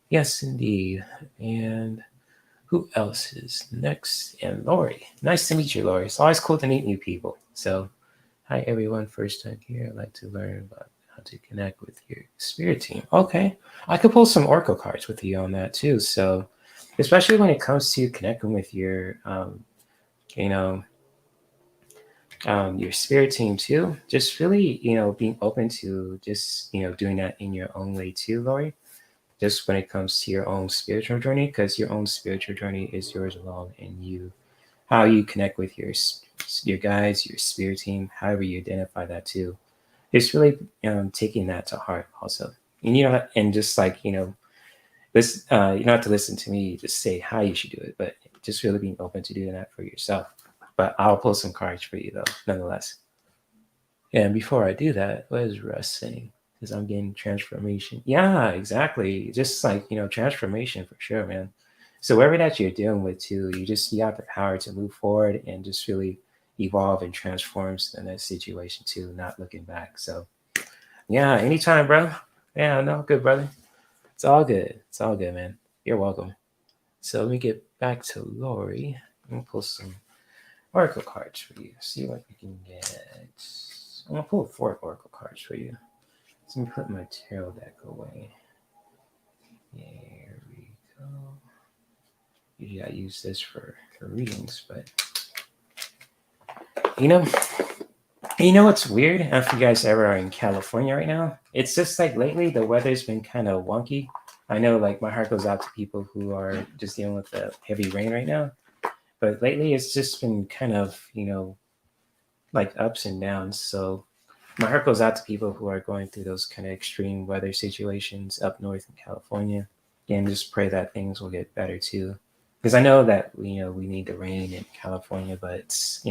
yes, indeed. And who else is next? And Lori. Nice to meet you, Lori. It's always cool to meet new people. So, hi, everyone. First time here. I'd like to learn about how to connect with your spirit team. Okay. I could pull some Oracle cards with you on that too. So, especially when it comes to connecting with you know, your spirit team too, just really, being open to just, doing that in your own way too, Lori. Just when it comes to your own spiritual journey, because your own spiritual journey is yours alone, and how you connect with your guides, your spirit team, however you identify that too. It's really taking that to heart also, and and just like this, you don't have to listen to me just say how you should do it, but just really being open to doing that for yourself. But I'll pull some cards for you though, nonetheless. And before I do that, what is Russ saying? Because I'm getting transformation. Yeah, exactly. Just like, transformation for sure, man. So whatever that you're dealing with too, you have the power to move forward and just really evolve and transform in that situation too, not looking back. So yeah, anytime, bro. Yeah, no, good, brother. It's all good. It's all good, man. You're welcome. So let me get back to Lori. I'm gonna pull some oracle cards for you. See what we can get. I'm gonna pull 4 oracle cards for you. So let me put my tarot deck away. There we go. Usually I use this for readings, but you know, what's weird? I don't know if you guys ever are in California right now. It's just like lately the weather's been kind of wonky. I know, like, my heart goes out to people who are just dealing with the heavy rain right now. But lately it's just been kind of, like ups and downs. So my heart goes out to people who are going through those kind of extreme weather situations up north in California, and just pray that things will get better too. Because I know that we need the rain in California, but it's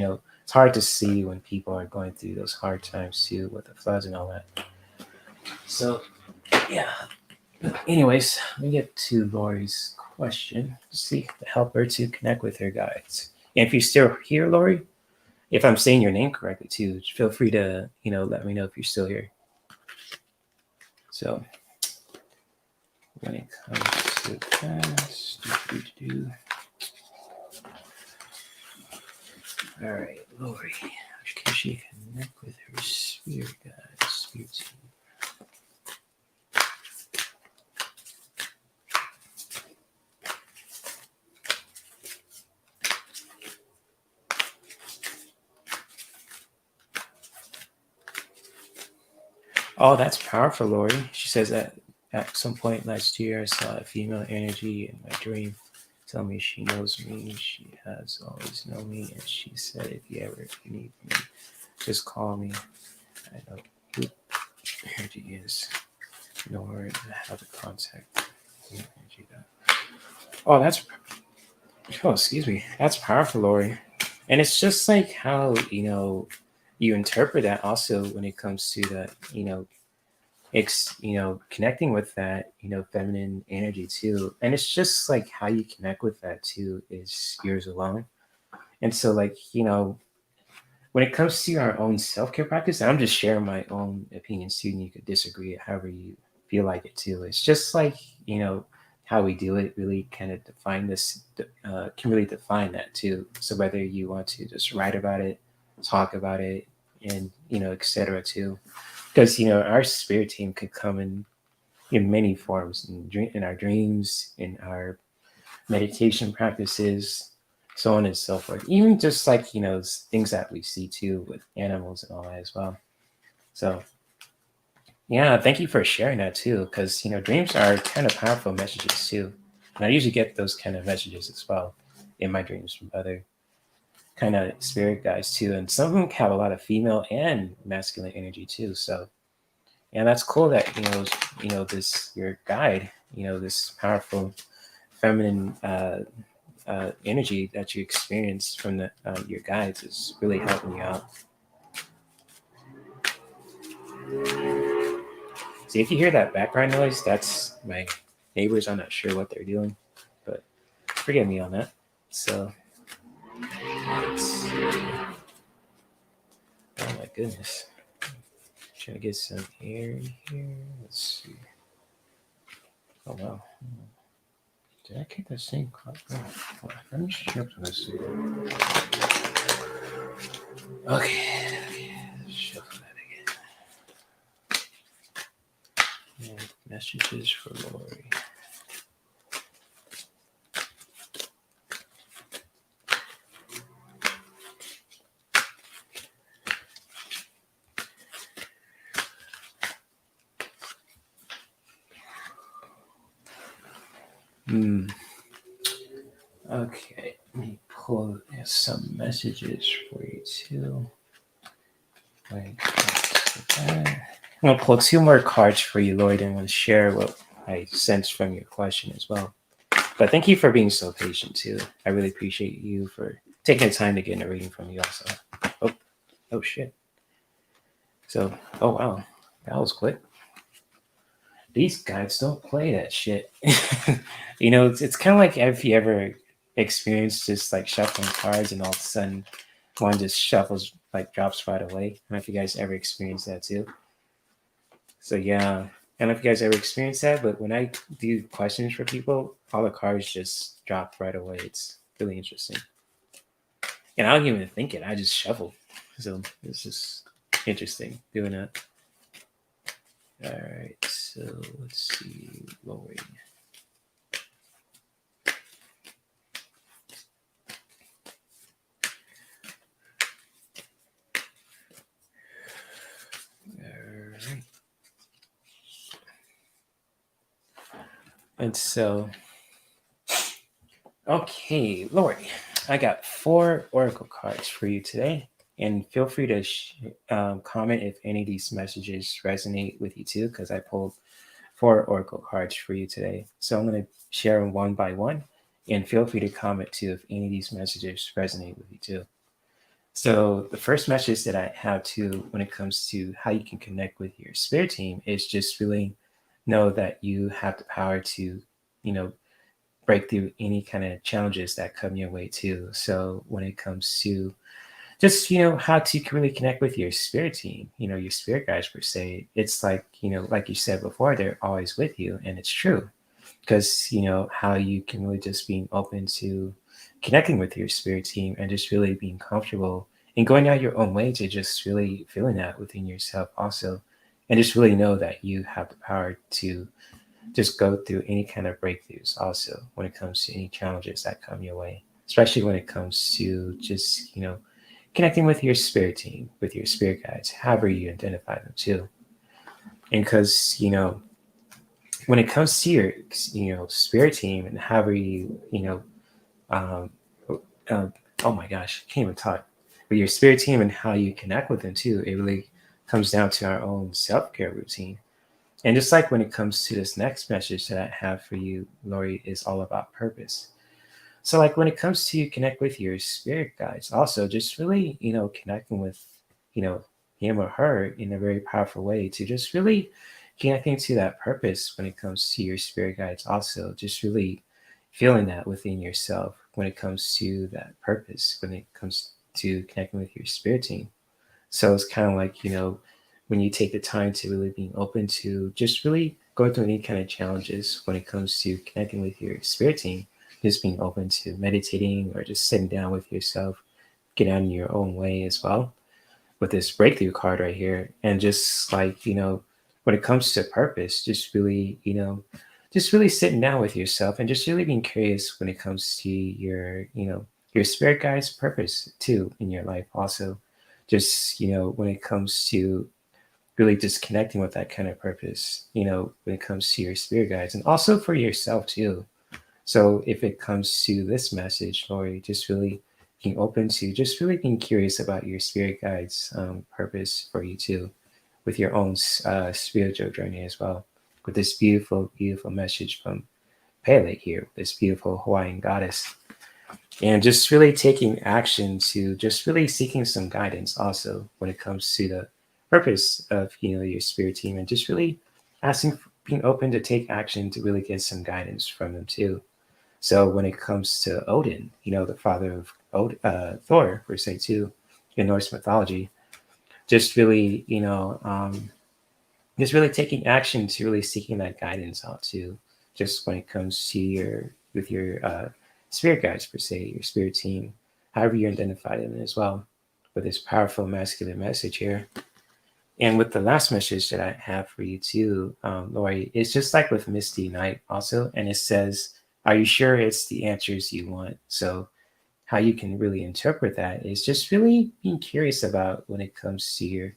hard to see when people are going through those hard times too with the floods and all that. So yeah. But anyways, let me get to Lori's question. See to help her to connect with her guides. And if you're still here, Lori, if I'm saying your name correctly too, feel free to let me know if you're still here. So when it comes to that, all right, Lori, how can she connect with her spirit guide, spirit team? Oh, that's powerful, Lori. She says that at some point last year, I saw a female energy in my dream. Tell me she knows me. She has always known me, and she said, if you need me, just call me. I know who energy is, nor have a contact. Energy. Oh, excuse me. That's powerful, Lori. And it's just like how you interpret that also when it comes to that connecting with that feminine energy too. And it's just like how you connect with that too is yours alone. And so, like, when it comes to our own self-care practice, I'm just sharing my own opinions too, and you could disagree however you feel like it too. It's just like how we do it really kind of can really define that too. So whether you want to just write about it, talk about it, and etc. too, because our spirit team could come in many forms, in our dreams, in our meditation practices, so on and so forth. Even just like, things that we see too with animals and all that as well. So yeah, thank you for sharing that too, because dreams are kind of powerful messages too. And I usually get those kind of messages as well in my dreams from other kind of spirit guides too. And some of them have a lot of female and masculine energy too. So yeah, that's cool that this your guide, this powerful feminine energy that you experience from your guides is really helping you out. See, if you hear that background noise, that's my neighbors. I'm not sure what they're doing, but forgive me on that. So, let's see. Oh my goodness. Trying to get some air in here. Let's see. Oh wow. Did I keep that same clock? Oh, let me shift this. Okay. Shuffle that again. And messages for Lori. Okay, let me pull some messages for you too. I'm gonna pull two more cards for you, Lloyd, and we'll share what I sense from your question as well. But thank you for being so patient too. I really appreciate you for taking the time to get a reading from you also. Oh shit. So, oh wow, that was quick. These guys don't play that shit. It's kind of like if you ever experienced just like shuffling cards and all of a sudden one just shuffles, like drops right away. I don't know if you guys ever experienced that too. So yeah, I don't know if you guys ever experienced that, but when I do questions for people, all the cards just drop right away. It's really interesting. And I don't even think it. I just shuffle. So it's just interesting doing that. All right, so let's see, Lori. All right. And so, okay, Lori, I got 4 oracle cards for you today. And feel free to comment if any of these messages resonate with you too, because I pulled 4 oracle cards for you today. So I'm going to share them one by one, and feel free to comment too if any of these messages resonate with you too. So the first message that I have too, when it comes to how you can connect with your spirit team, is just really know that you have the power to, break through any kind of challenges that come your way too. So when it comes to just how to really connect with your spirit team, your spirit guides per se, it's like like you said before, they're always with you, and it's true, because how you can really just being open to connecting with your spirit team and just really being comfortable and going out your own way to just really feeling that within yourself also, and just really know that you have the power to just go through any kind of breakthroughs also when it comes to any challenges that come your way, especially when it comes to just connecting with your spirit team, with your spirit guides, however you identify them too. And because, when it comes to your, spirit team and however um, oh my gosh, I can't even talk. With your spirit team and how you connect with them too, it really comes down to our own self-care routine. And just like when it comes to this next message that I have for you, Lori, is all about purpose. So like when it comes to connect with your spirit guides, also just really, connecting with, him or her in a very powerful way to just really connecting to that purpose when it comes to your spirit guides, also just really feeling that within yourself when it comes to that purpose, when it comes to connecting with your spirit team. So it's kind of like, when you take the time to really being open to just really go through any kind of challenges when it comes to connecting with your spirit team, just being open to meditating or just sitting down with yourself, get out in your own way as well with this breakthrough card right here. And just like, when it comes to purpose, just really, just really sitting down with yourself and just really being curious when it comes to your your spirit guide's purpose too in your life also. Just, when it comes to really just connecting with that kind of purpose, when it comes to your spirit guides and also for yourself too. So if it comes to this message, Lori, just really being open to just really being curious about your spirit guides purpose for you too, with your own spiritual journey as well. With this beautiful, beautiful message from Pele here, this beautiful Hawaiian goddess. And just really taking action to just really seeking some guidance also when it comes to the purpose of your spirit team, and just really asking, being open to take action to really get some guidance from them too. So when it comes to Odin, the father of Thor, per se, too, in Norse mythology, just really, just really taking action to really seeking that guidance out too. Just when it comes to your spirit guides, per se, your spirit team, however you identify them as well, with this powerful masculine message here. And with the last message that I have for you too, Lori, it's just like with Misty Night also, and it says, "Are you sure it's the answers you want?" So how you can really interpret that is just really being curious about when it comes to your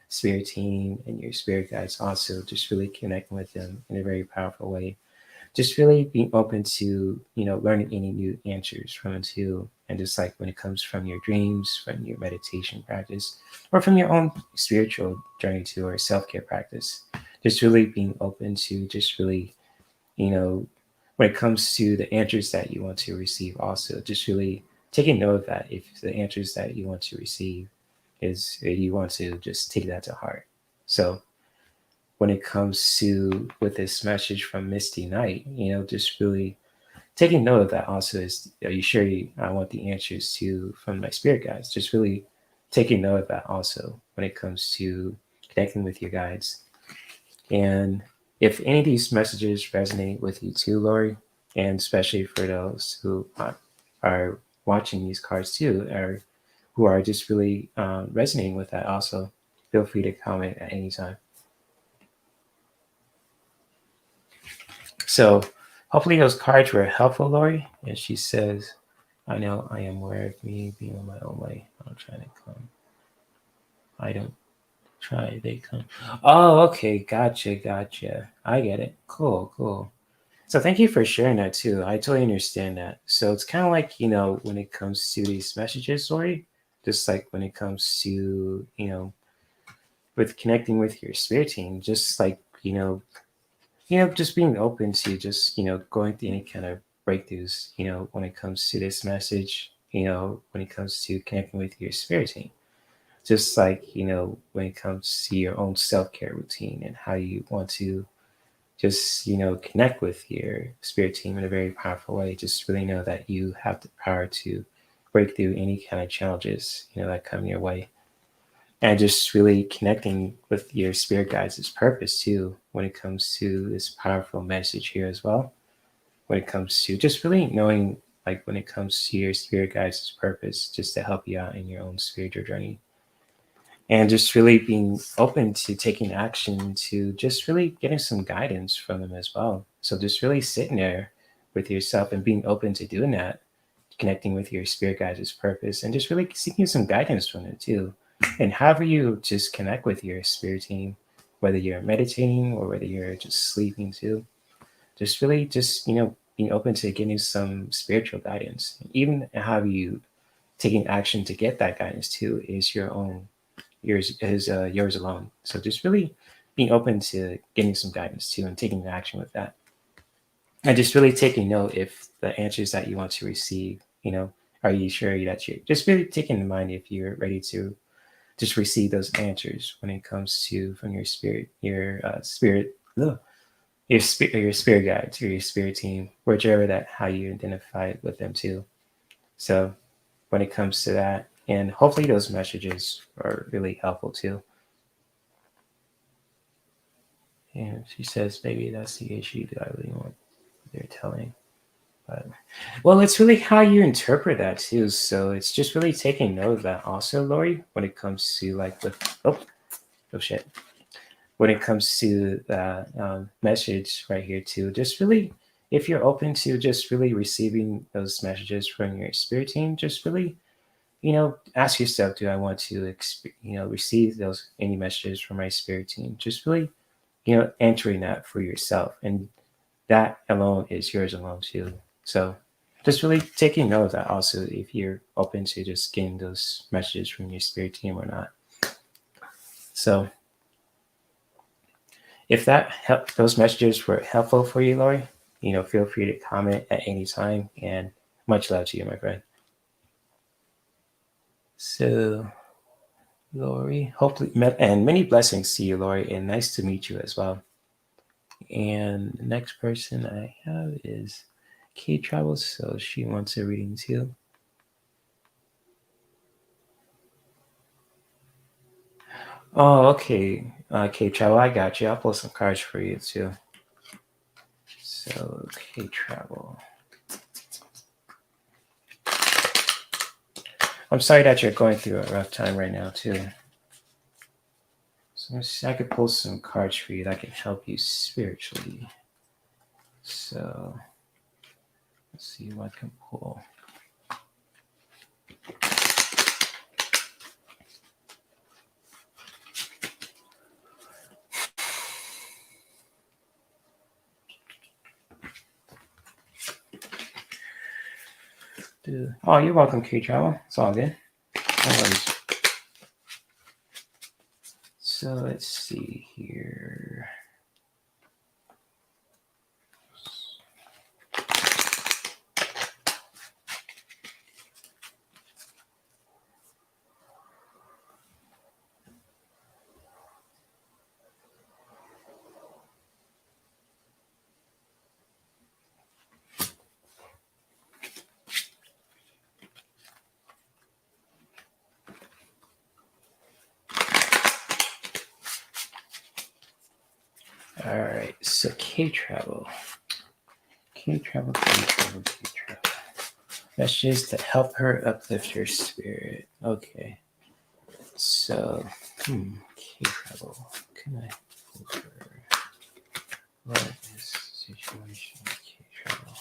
spirit team and your spirit guides also, just really connecting with them in a very powerful way, just really being open to learning any new answers from it too. And just like when it comes from your dreams, from your meditation practice, or from your own spiritual journey too, or self-care practice, just really being open to just really you know when it comes to the answers that you want to receive also, just really taking note of that. If the answers that you want to receive is you want to just take that to heart. So when it comes to with this message from Misty Night, just really taking note of that also is, are you sure I want the answers to from my spirit guides? Just really taking note of that also when it comes to connecting with your guides. And if any of these messages resonate with you too, Lori, and especially for those who are watching these cards too, or who are just really resonating with that also, feel free to comment at any time. So hopefully those cards were helpful, Lori. And she says, "I know I am aware of me being on my own way. I'm trying to come. I don't try, they come." Oh, okay. Gotcha. I get it. Cool. So thank you for sharing that too. I totally understand that. So it's kind of like, when it comes to these messages, Lori, just like when it comes to, with connecting with your spirit team, just like, just being open to just, going through any kind of breakthroughs, when it comes to this message, when it comes to connecting with your spirit team. Just like, when it comes to your own self-care routine and how you want to just, connect with your spirit team in a very powerful way. Just really know that you have the power to break through any kind of challenges, that come your way. And just really connecting with your spirit guides' purpose too, when it comes to this powerful message here as well. When it comes to just really knowing, like when it comes to your spirit guides' purpose, just to help you out in your own spiritual journey. And just really being open to taking action to just really getting some guidance from them as well. So just really sitting there with yourself and being open to doing that, connecting with your spirit guides' purpose, and just really seeking some guidance from it too. And however you just connect with your spirit team, whether you're meditating or whether you're just sleeping too, just really just, being open to getting some spiritual guidance. Even how you taking action to get that guidance too is your own, yours alone. So just really being open to getting some guidance too and taking action with that. And just really taking note if the answers that you want to receive, are you sure that you're just really taking in mind if you're ready to just receive those answers when it comes to from your spirit, ugh, your spirit guides or your spirit team, whichever that how you identify with them too. So when it comes to that, and hopefully those messages are really helpful too. And she says, maybe that's the issue that I really want they're telling. But well, it's really how you interpret that too. So it's just really taking note of that also, Lori, when it comes to like with oh shit. When it comes to that message right here too, just really if you're open to just really receiving those messages from your spirit team, just really, ask yourself, do I want to, receive those any messages from my spirit team? Just really, entering that for yourself, and that alone is yours alone too. So just really taking note of that also, if you're open to just getting those messages from your spirit team or not. So if those messages were helpful for you, Lori, feel free to comment at any time, and much love to you, my friend. So, Lori, hopefully, and many blessings to you, Lori, and nice to meet you as well. And the next person I have is Kate Travels, so she wants a reading too. Oh, okay. Kate Travel, I got you. I'll pull some cards for you too. So, Kate Travel. I'm sorry that you're going through a rough time right now too. So I could pull some cards for you that can help you spiritually. So let's see what I can pull. Oh, you're welcome, K Travel. It's all good. No worries. So let's see here. All right, so K Travel. Messages to help her uplift her spirit. Okay. So, K Travel. Can I pull her? What is the situation with K Travel?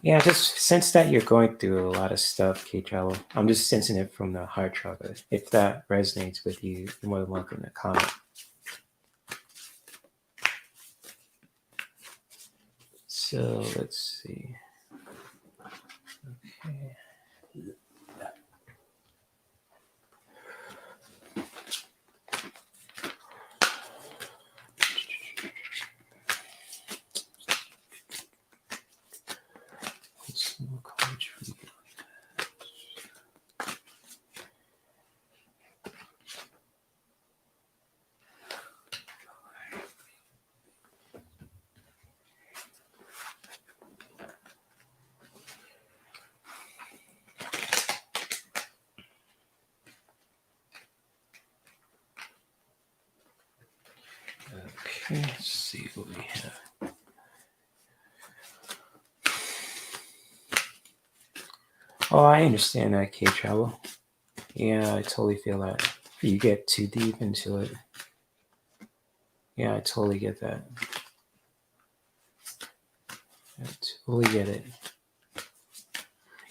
Yeah, just sense that you're going through a lot of stuff, K Travel. I'm just sensing it from the heart chakra. If that resonates with you, you're more than welcome to comment. So let's see. Okay. Some more cards for you. Okay, let's see what we have. Oh, I understand that, K Travel. Yeah, I totally feel that. You get too deep into it. Yeah, I totally get that. I totally get it.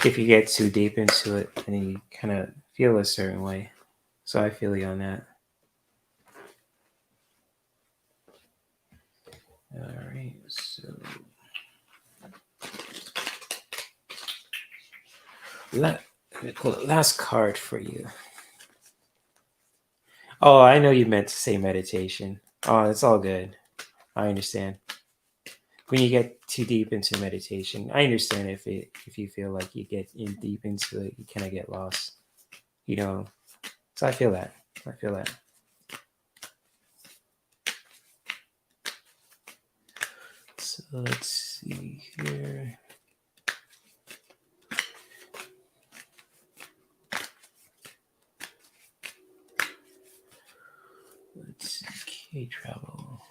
If you get too deep into it, then you kind of feel a certain way. So I feel you on that. All right, so let me pull the last card for you. Oh, I know you meant to say meditation. Oh, it's all good. I understand. When you get too deep into meditation, I understand if you feel like you get in deep into it, you kind of get lost. So I feel that. I feel that. So let's see here. Let's see, K Travel.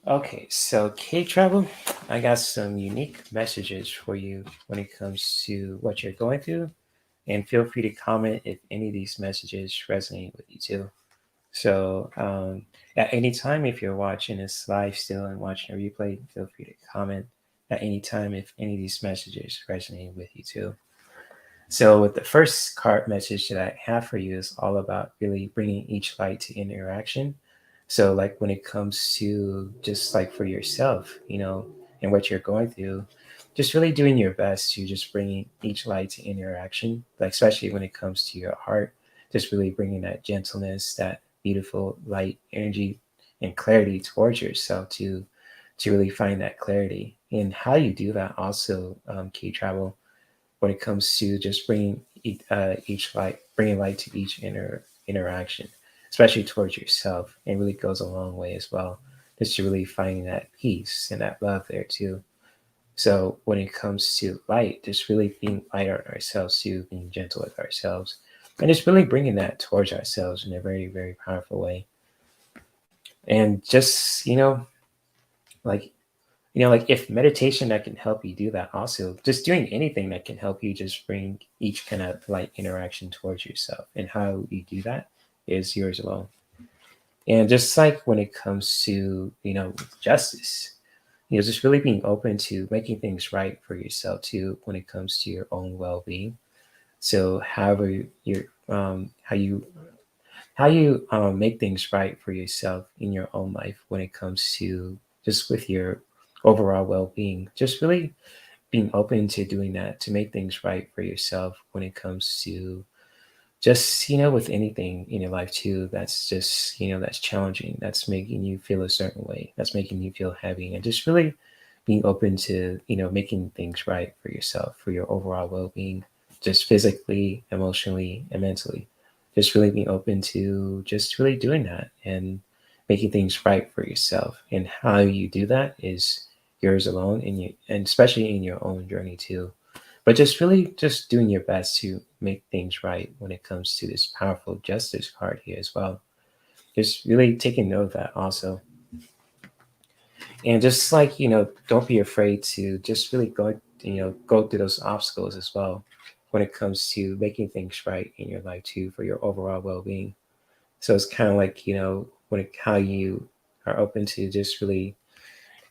Okay, so K Travel, I got some unique messages for you when it comes to what you're going through, and feel free to comment if any of these messages resonate with you too. So, at any time, if you're watching this live still and watching a replay, feel free to comment at any time if any of these messages resonate with you too. So, with the first card message that I have for you is all about really bringing each light to interaction. So, like when it comes to just like for yourself, and what you're going through, just really doing your best to just bringing each light to interaction, like especially when it comes to your heart, just really bringing that gentleness, that beautiful light energy and clarity towards yourself to really find that clarity. And how you do that also, Key Travel, when it comes to just each light, bringing light to each interaction, especially towards yourself, it really goes a long way as well. Just to really finding that peace and that love there too. So when it comes to light, just really being light on ourselves too, being gentle with ourselves, and just really bringing that towards ourselves in a very, very powerful way. And just like like if meditation that can help you do that, also just doing anything that can help you just bring each kind of light interaction towards yourself, and how you do that is yours alone. And just like when it comes to justice, just really being open to making things right for yourself too when it comes to your own well-being. So however you're how you make things right for yourself in your own life when it comes to just with your overall well-being, just really being open to doing that to make things right for yourself when it comes to just with anything in your life too, that's just that's challenging, that's making you feel a certain way, that's making you feel heavy, and just really being open to making things right for yourself, for your overall well-being, just physically, emotionally, and mentally. Just really being open to just really doing that and making things right for yourself. And how you do that is yours alone, and especially in your own journey too. But just really just doing your best to make things right when it comes to this powerful justice card here as well. Just really taking note of that also. And just like don't be afraid to just really go through those obstacles as well when it comes to making things right in your life too, for your overall well-being. So it's kind of like how you are open to just really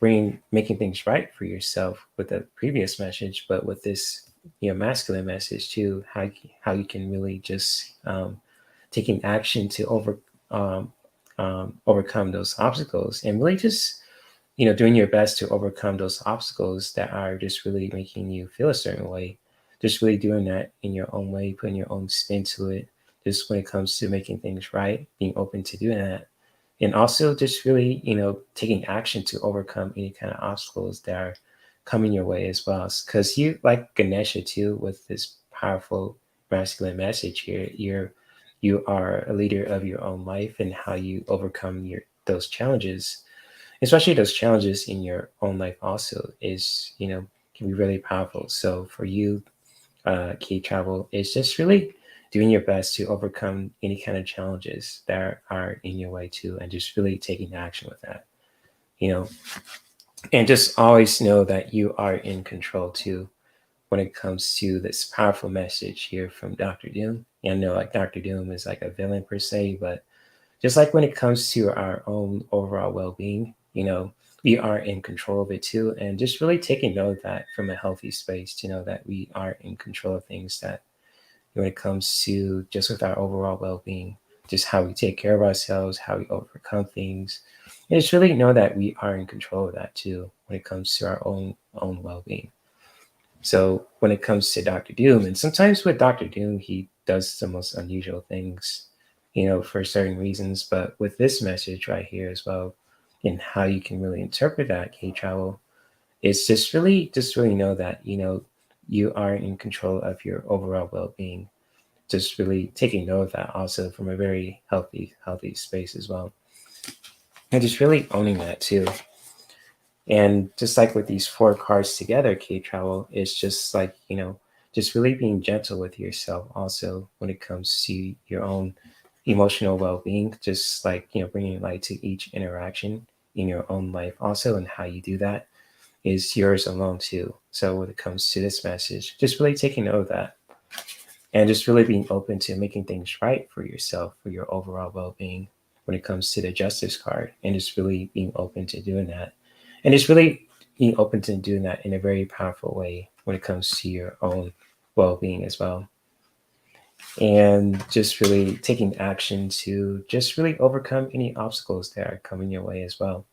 bringing making things right for yourself with the previous message, but with this masculine message too, how you can really just taking action to um, overcome those obstacles, and really just doing your best to overcome those obstacles that are just really making you feel a certain way. Just really doing that in your own way, putting your own spin to it. Just when it comes to making things right, being open to doing that, and also just really taking action to overcome any kind of obstacles that are coming your way as well. Because you, like Ganesha too, with this powerful masculine message here, you are a leader of your own life, and how you overcome your those challenges, especially those challenges in your own life also, is can be really powerful. So for you, key travel is just really doing your best to overcome any kind of challenges that are in your way too, and just really taking action with that, you know and just always know that you are in control too when it comes to this powerful message here from Dr. Doom. And I know like Dr. Doom is like a villain per se, but just like when it comes to our own overall well-being, we are in control of it too. And just really taking note of that from a healthy space, to know that we are in control of things, that when it comes to just with our overall well-being, just how we take care of ourselves, how we overcome things, and just really know that we are in control of that too when it comes to our own well-being. So when it comes to Dr. Doom, and sometimes with Dr. Doom, he does the most unusual things, for certain reasons. But with this message right here as well, and how you can really interpret that, K Travel, it's just really know that, you are in control of your overall well-being. Just really taking note of that also from a very healthy space as well. And just really owning that too. And just like with these four cards together, K Travel, is just like, just really being gentle with yourself also when it comes to your own emotional well being, just like, bringing light to each interaction in your own life also, and how you do that is yours alone too. So when it comes to this message, just really taking note of that and just really being open to making things right for yourself, for your overall well-being when it comes to the justice card, and just really being open to doing that, and just really being open to doing that in a very powerful way when it comes to your own well-being as well, and just really taking action to just really overcome any obstacles that are coming your way as well.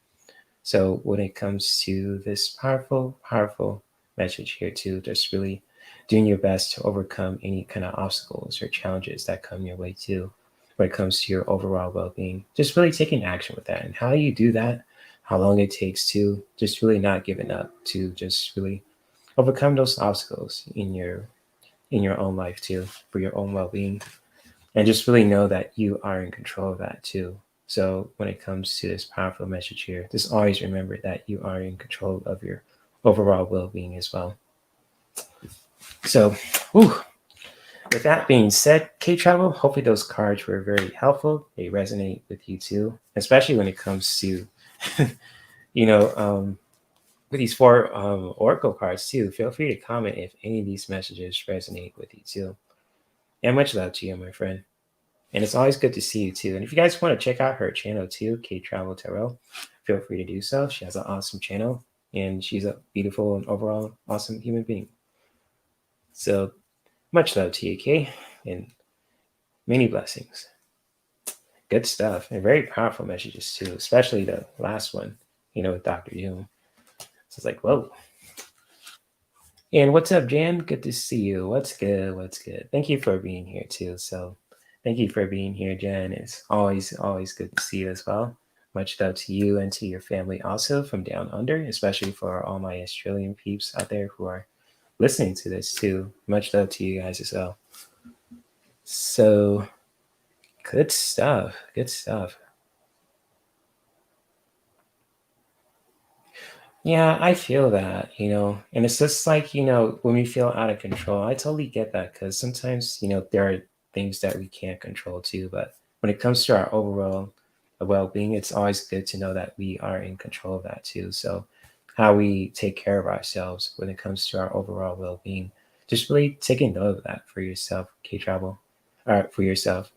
So when it comes to this powerful, powerful message here too, just really doing your best to overcome any kind of obstacles or challenges that come your way too. When it comes to your overall well-being, just really taking action with that, and how you do that, how long it takes to just really not giving up to just really overcome those obstacles in your own life too, for your own well-being, and just really know that you are in control of that too. So when it comes to this powerful message here, just always remember that you are in control of your overall well-being as well. So, whew, with that being said, K Travel, hopefully those cards were very helpful. They resonate with you too, especially when it comes to, you know, with these four Oracle cards too. Feel free to comment if any of these messages resonate with you too. And much love to you, my friend. And it's always good to see you too. And if you guys want to check out her channel too, K Travel Tarot, feel free to do so. She has an awesome channel, and she's a beautiful and overall awesome human being. So much love to you, K, and many blessings. Good stuff, and very powerful messages too, especially the last one, with Dr. Doom. So it's like, whoa. And what's up, Jan? Good to see you. What's good? What's good? Thank you for being here too. So thank you for being here, Jan. It's always, always good to see you as well. Much love to you and to your family also from down under, especially for all my Australian peeps out there who are listening to this too. Much love to you guys as well. So good stuff. Good stuff. Yeah, I feel that, and it's just like, when we feel out of control, I totally get that because sometimes, there are things that we can't control too. But when it comes to our overall well being, it's always good to know that we are in control of that too. So, how we take care of ourselves when it comes to our overall well being, just really taking note of that for yourself, K Travel, or for yourself,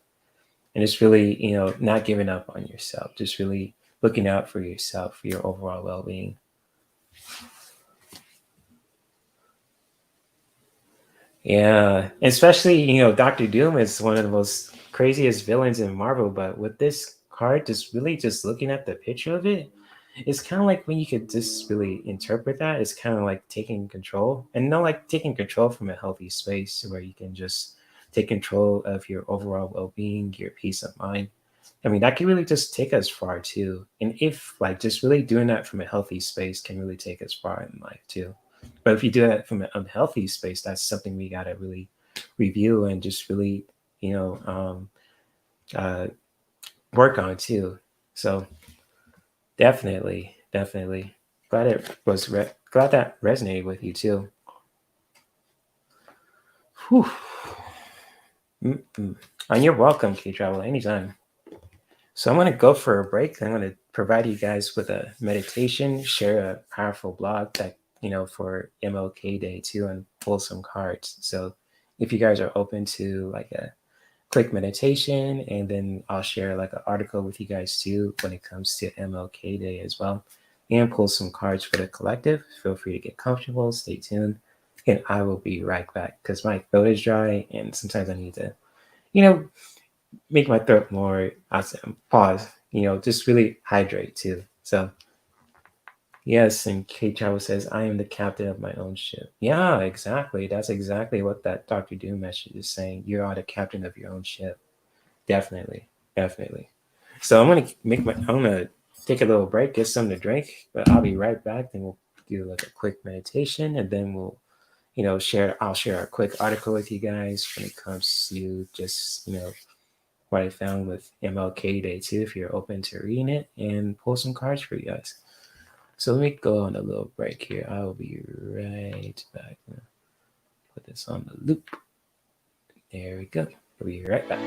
and just really, not giving up on yourself, just really looking out for yourself, for your overall well being. Yeah, especially, Doctor Doom is one of the most craziest villains in Marvel, but with this card, just really just looking at the picture of it, it's kind of like when you could just really interpret that, it's kind of like taking control, and not like taking control from a healthy space where you can just take control of your overall well-being, your peace of mind. I mean, that can really just take us far too. And if like just really doing that from a healthy space can really take us far in life too. But if you do that from an unhealthy space, that's something we gotta really review and just really, you know, um, uh, work on too. So definitely, definitely glad that resonated with you too. Whew. Mm-mm. And you're welcome, K Travel, anytime. So I'm going to go for a break. I'm going to provide you guys with a meditation, share a powerful blog that, for MLK Day too, and pull some cards. So if you guys are open to like a quick meditation, and then I'll share like an article with you guys too when it comes to MLK Day as well, and pull some cards for the collective. Feel free to get comfortable, stay tuned, and I will be right back because my throat is dry and sometimes I need to, you know, make my throat more awesome. Pause. Just really hydrate too. So yes, and Kate Chavo says, I am the captain of my own ship. Yeah, exactly. That's exactly what that Dr. Doom message is saying. You are the captain of your own ship. Definitely. Definitely. So I'm gonna take a little break, get something to drink, but I'll be right back. Then we'll do like a quick meditation, and then we'll I'll share a quick article with you guys when it comes to just what I found with MLK Day too, if you're open to reading it, and pull some cards for you guys. So let me go on a little break here. I will be right back. Put this on the loop. There we go. I'll be right back.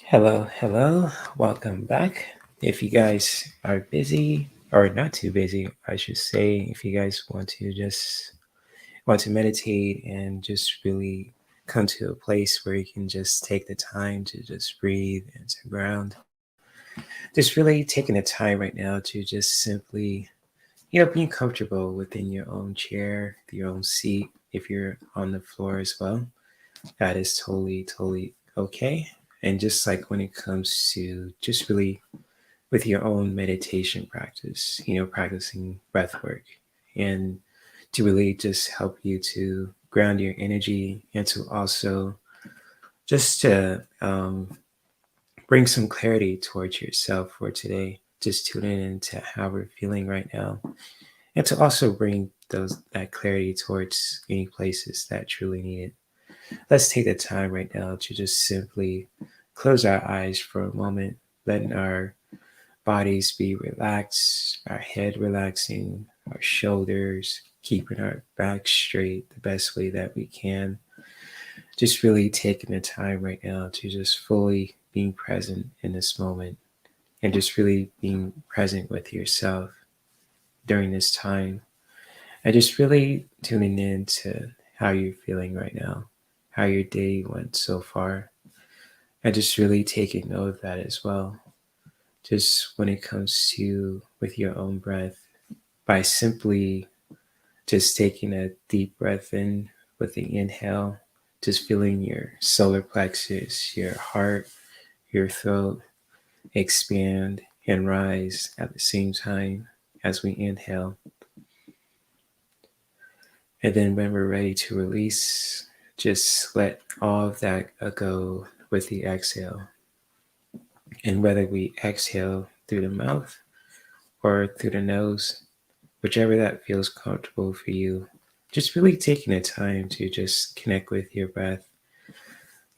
Hello, hello. Welcome back. If you guys are busy or not too busy, I should say, if you guys want to meditate and just really come to a place where you can just take the time to just breathe and to ground, just really taking the time right now to just simply, being comfortable within your own chair, your own seat. If you're on the floor as well, that is totally, totally okay. And just like when it comes to just really with your own meditation practice, practicing breath work and to really just help you to ground your energy and to also just to bring some clarity towards yourself for today. Just tuning into how we're feeling right now and to also bring that clarity towards any places that truly need it. Let's take the time right now to just simply close our eyes for a moment, letting our bodies be relaxed, our head relaxing, our shoulders, keeping our back straight the best way that we can. Just really taking the time right now to just fully being present in this moment and just really being present with yourself during this time. And just really tuning in to how you're feeling right now, how your day went so far, and just really taking note of that as well. Just when it comes to with your own breath, by simply just taking a deep breath in with the inhale, just feeling your solar plexus, your heart, your throat expand and rise at the same time as we inhale. And then when we're ready to release, just let all of that go with the exhale. And whether we exhale through the mouth or through the nose, whichever that feels comfortable for you, just really taking the time to just connect with your breath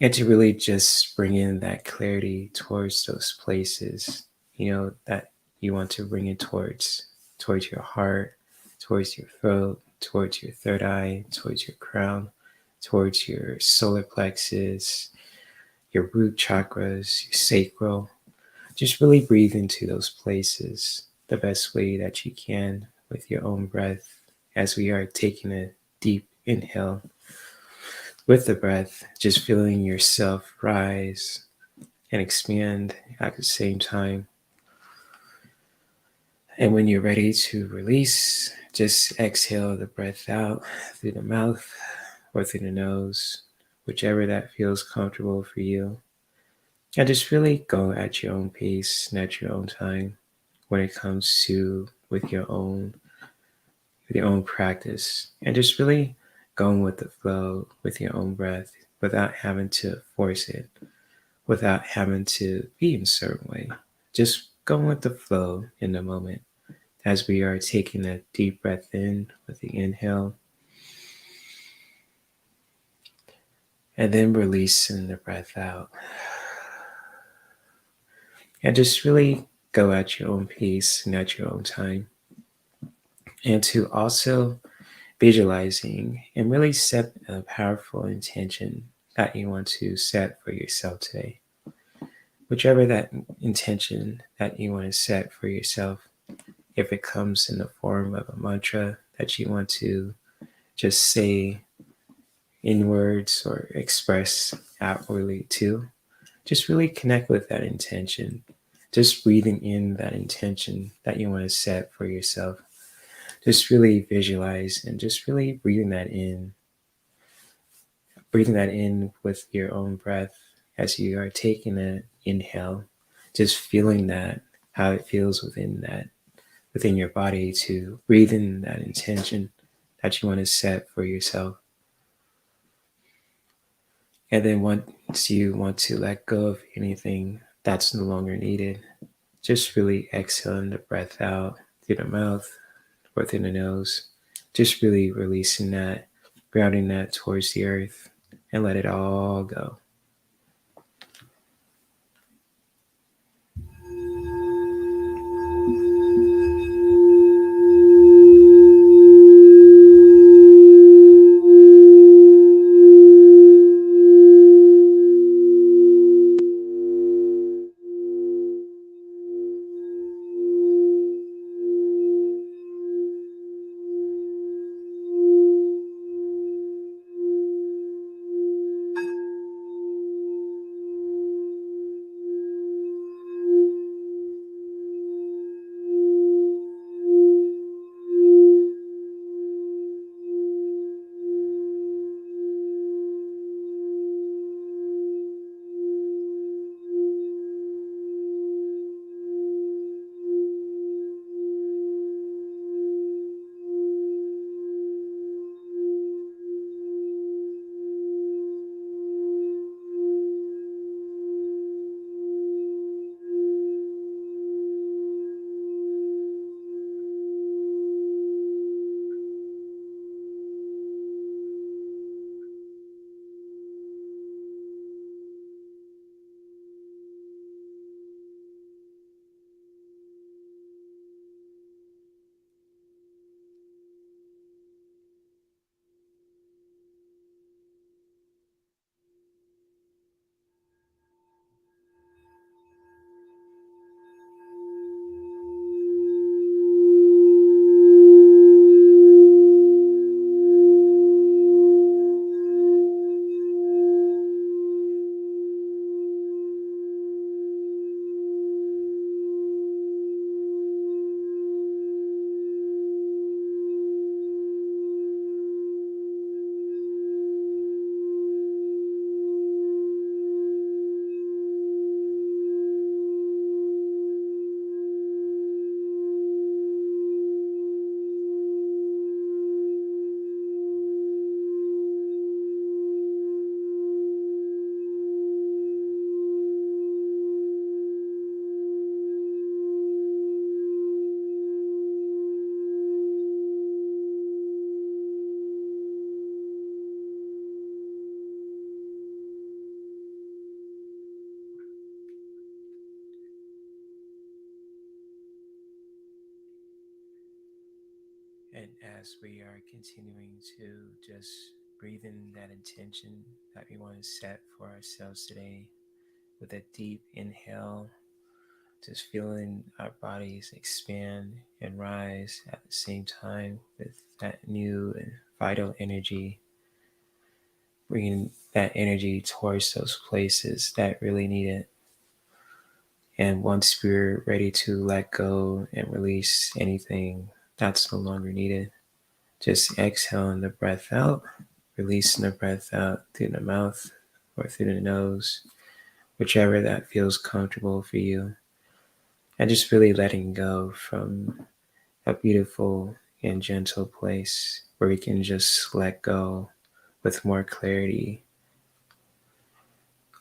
and to really just bring in that clarity towards those places, that you want to bring it towards your heart, towards your throat, towards your third eye, towards your crown, towards your solar plexus, your root chakras, your sacral. Just really breathe into those places the best way that you can with your own breath as we are taking a deep inhale with the breath, just feeling yourself rise and expand at the same time. And when you're ready to release, just exhale the breath out through the mouth or through the nose, whichever that feels comfortable for you. And just really go at your own pace and at your own time when it comes to with your own practice. And just really going with the flow with your own breath without having to force it, without having to be in a certain way. Just going with the flow in the moment as we are taking a deep breath in with the inhale and then releasing the breath out. And just really go at your own pace and at your own time. And to also visualizing and really set a powerful intention that you want to set for yourself today. Whichever that intention that you want to set for yourself, if it comes in the form of a mantra that you want to just say in words or express outwardly too, just really connect with that intention. Just breathing in that intention that you want to set for yourself. Just really visualize and just really breathing that in with your own breath as you are taking an inhale, just feeling that, how it feels within your body to breathe in that intention that you want to set for yourself. And then once you want to let go of anything that's no longer needed, just really exhaling the breath out through the mouth or through the nose, just really releasing that, grounding that towards the earth, and let it all go. And as we are continuing to just breathe in that intention that we want to set for ourselves today with a deep inhale, just feeling our bodies expand and rise at the same time with that new and vital energy, bringing that energy towards those places that really need it. And once we're ready to let go and release anything that's no longer needed, just exhaling the breath out, releasing the breath out through the mouth or through the nose, whichever that feels comfortable for you. And just really letting go from a beautiful and gentle place where we can just let go with more clarity.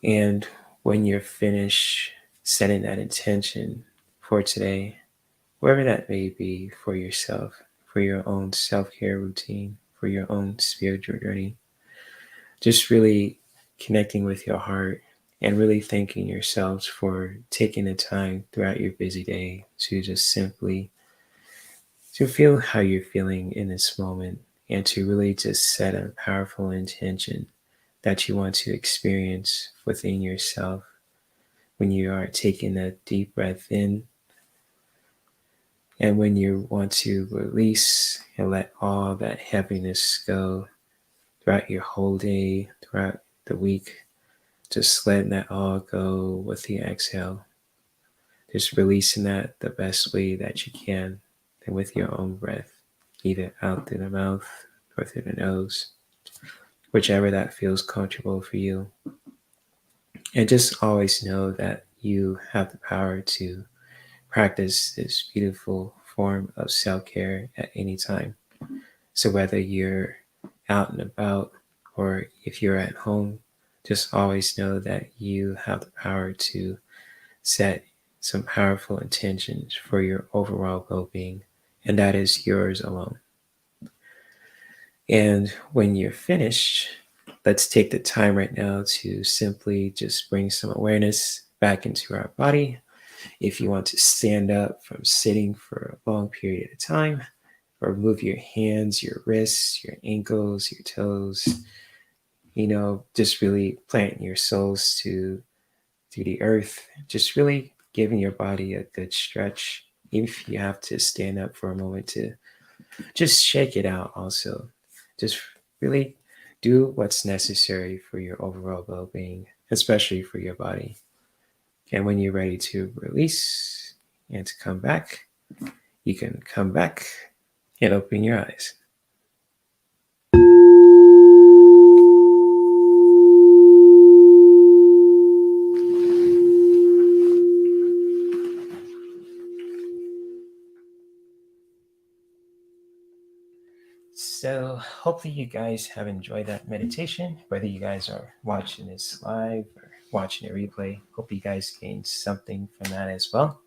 And when you're finished setting that intention for today, wherever that may be for yourself, for your own self care routine, for your own spiritual journey, just really connecting with your heart and really thanking yourselves for taking the time throughout your busy day to just simply to feel how you're feeling in this moment and to really just set a powerful intention that you want to experience within yourself when you are taking a deep breath in and when you want to release and let all that heaviness go throughout your whole day, throughout the week. Just letting that all go with the exhale. Just releasing that the best way that you can and with your own breath, either out through the mouth or through the nose, whichever that feels comfortable for you. And just always know that you have the power to practice this beautiful form of self care at any time. So whether you're out and about or if you're at home, just always know that you have the power to set some powerful intentions for your overall well being, and that is yours alone. And when you're finished, let's take the time right now to simply just bring some awareness back into our body. If you want to stand up from sitting for a long period of time, or move your hands, your wrists, your ankles, your toes, just really planting your soles to the earth, just really giving your body a good stretch. If you have to stand up for a moment to just shake it out also. Just really do what's necessary for your overall well-being, especially for your body. And when you're ready to release and to come back, you can come back and open your eyes. So, hopefully, you guys have enjoyed that meditation, whether you guys are watching this live or watching a replay. Hope you guys gained something from that as well.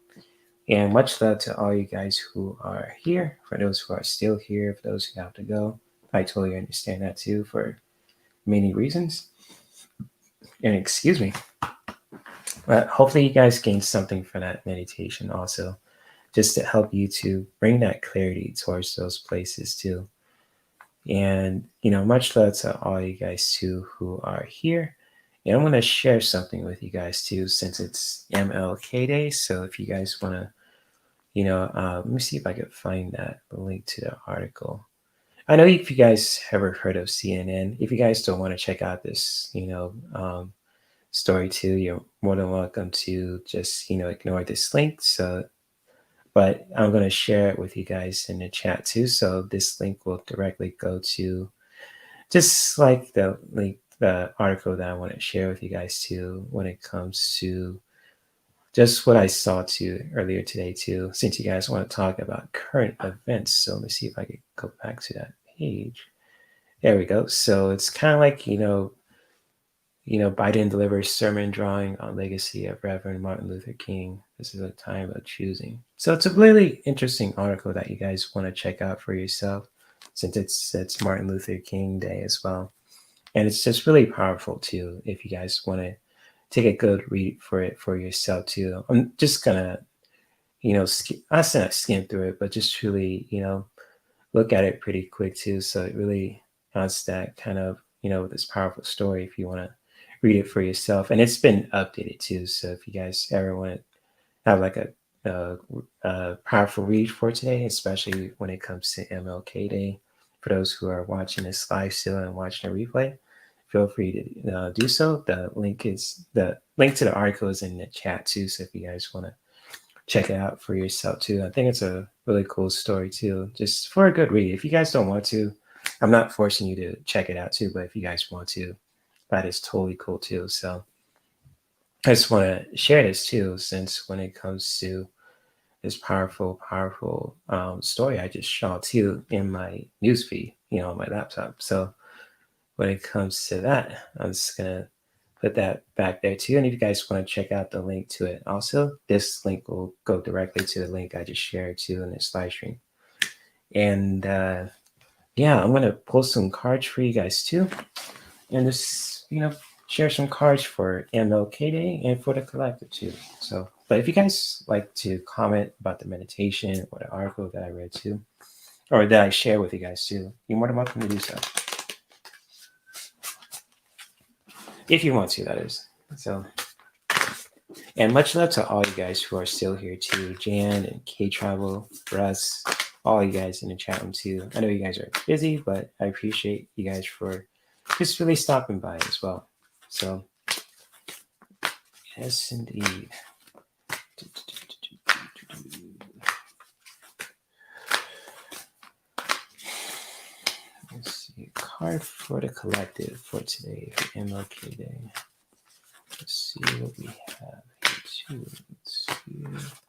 And much love to all you guys who are here. For those who are still here, for those who have to go, I totally understand that too for many reasons. And excuse me. But hopefully, you guys gained something from that meditation also, just to help you to bring that clarity towards those places too. And, much love to all you guys too who are here. And I'm going to share something with you guys too, since it's MLK Day. So if you guys want to, let me see if I could find that link to the article. I know if you guys ever heard of CNN, if you guys don't want to check out this, story too, you're more than welcome to just, ignore this link. So but I'm going to share it with you guys in the chat too. So this link will directly go to just like the link, the article that I want to share with you guys too, when it comes to just what I saw too earlier today too, since you guys want to talk about current events. So let me see if I could go back to that page. There we go. So it's kind of like, Biden delivers sermon drawing on legacy of Reverend Martin Luther King. This is a time of choosing. So it's a really interesting article that you guys want to check out for yourself, since it's Martin Luther King Day as well. And it's just really powerful too, if you guys want to take a good read for it for yourself too. I'm just gonna, I said skim through it, but just truly, look at it pretty quick too. So it really has that kind of, this powerful story if you want to read it for yourself. And it's been updated too. So if you guys ever want to have like a powerful read for today, especially when it comes to MLK Day, for those who are watching this live still and watching the replay, feel free to do so. The link to the article is in the chat too. So if you guys want to check it out for yourself too. I think it's a really cool story too, just for a good read. If you guys don't want to, I'm not forcing you to check it out too, but if you guys want to, that is totally cool too. So I just want to share this too, since when it comes to this powerful story I just shot too in my newsfeed, on my laptop. So when it comes to that, I'm just gonna put that back there too. And if you guys want to check out the link to it, also this link will go directly to the link I just shared too in this live stream. And yeah, I'm gonna post some cards for you guys too, and just share some cards for MLK Day and for the collective too. So, but if you guys like to comment about the meditation or the article that I read too, or that I share with you guys too, you're more than welcome to do so. If you want to, that is. So, and much love to all you guys who are still here too. Jan and K Travel, Russ, all you guys in the chat room too. I know you guys are busy, but I appreciate you guys for just really stopping by as well. So, yes, indeed. Let's see, card for the collective for today, for MLK Day. Let's see what we have here too. Let's see. Let's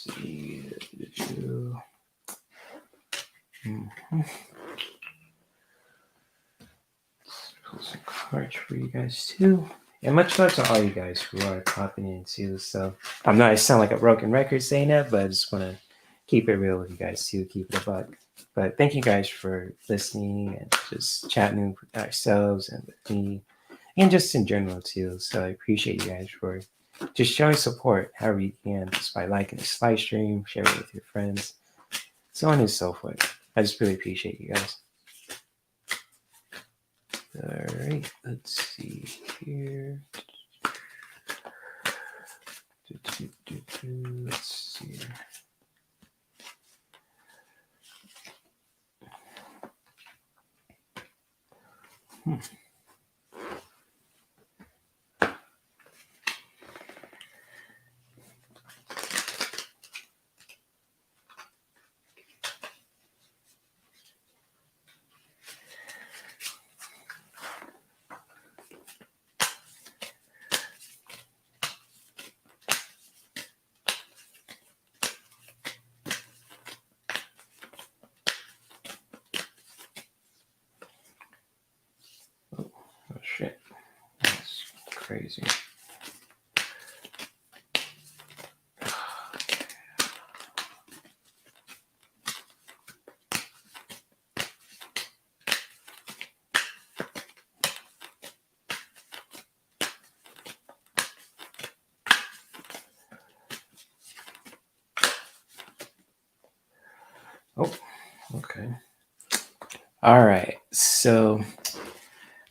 see. Let's pull some cards for you guys too. And much love to all you guys who are popping in too. So I sound like a broken record saying that, but I just want to keep it real with you guys too, keep it a buck. But thank you guys for listening and just chatting with ourselves and with me, and just in general too. So I appreciate you guys for just showing support however you can, just by liking this live stream, sharing it with your friends, so on and so forth. I just really appreciate you guys. All right, let's see here. Let's see. Oh shit, that's crazy. Oh, okay. All right, so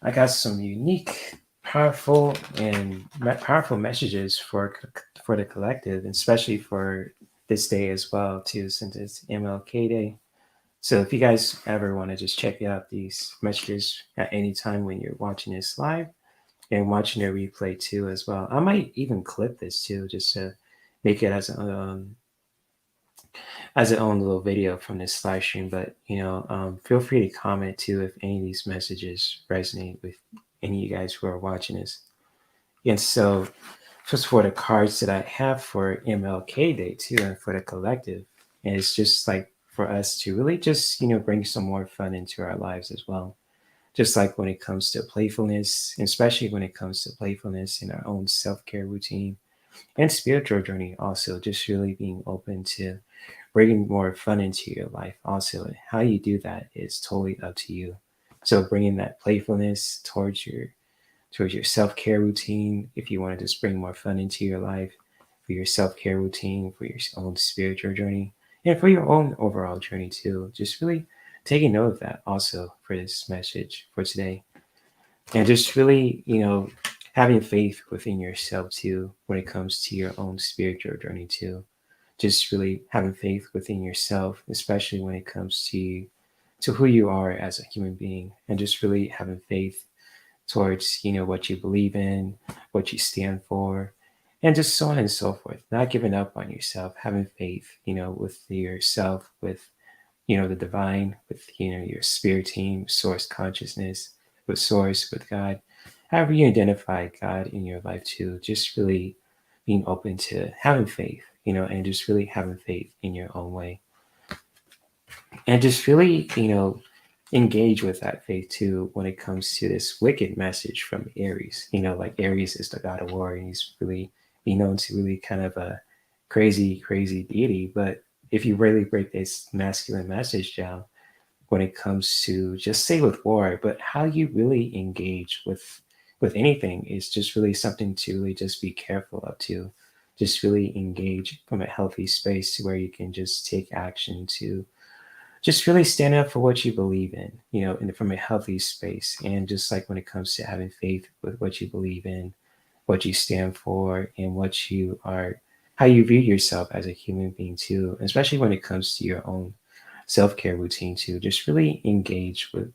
I got some unique, powerful messages for the collective, especially for this day as well too, since it's MLK Day. So if you guys ever want to just check out these messages at any time when you're watching this live and watching the replay too as well, I might even clip this too, just to make it as as an own little video from this live stream. But feel free to comment too if any of these messages resonate with any of you guys who are watching this. And so, just for the cards that I have for MLK Day too, and for the collective, and it's just like for us to really just bring some more fun into our lives as well. Just like when it comes to playfulness, especially when it comes to playfulness in our own self-care routine and spiritual journey, also just really being open to bringing more fun into your life. Also, how you do that is totally up to you. So bringing that playfulness towards your self-care routine, if you want to just bring more fun into your life, for your self-care routine, for your own spiritual journey, and for your own overall journey too. Just really taking note of that also for this message for today. And just really, having faith within yourself too when it comes to your own spiritual journey too. Just really having faith within yourself, especially when it comes to who you are as a human being, and just really having faith towards what you believe in, what you stand for, and just so on and so forth. Not giving up on yourself, having faith with yourself, with the divine, with your spirit team, source consciousness, with source, with God. However you identify God in your life too, just really being open to having faith, and just really having faith in your own way, and just really engage with that faith too when it comes to this wicked message from Aries. Like Aries is the god of war, and he's really known to really kind of a crazy deity. But if you really break this masculine message down when it comes to just say with war, but how you really engage with anything is just really something to really just be careful of too. Just really engage from a healthy space to where you can just take action to just really stand up for what you believe in, from a healthy space. And just like when it comes to having faith with what you believe in, what you stand for, and what you are, how you view yourself as a human being too, especially when it comes to your own self-care routine too. Just really engage with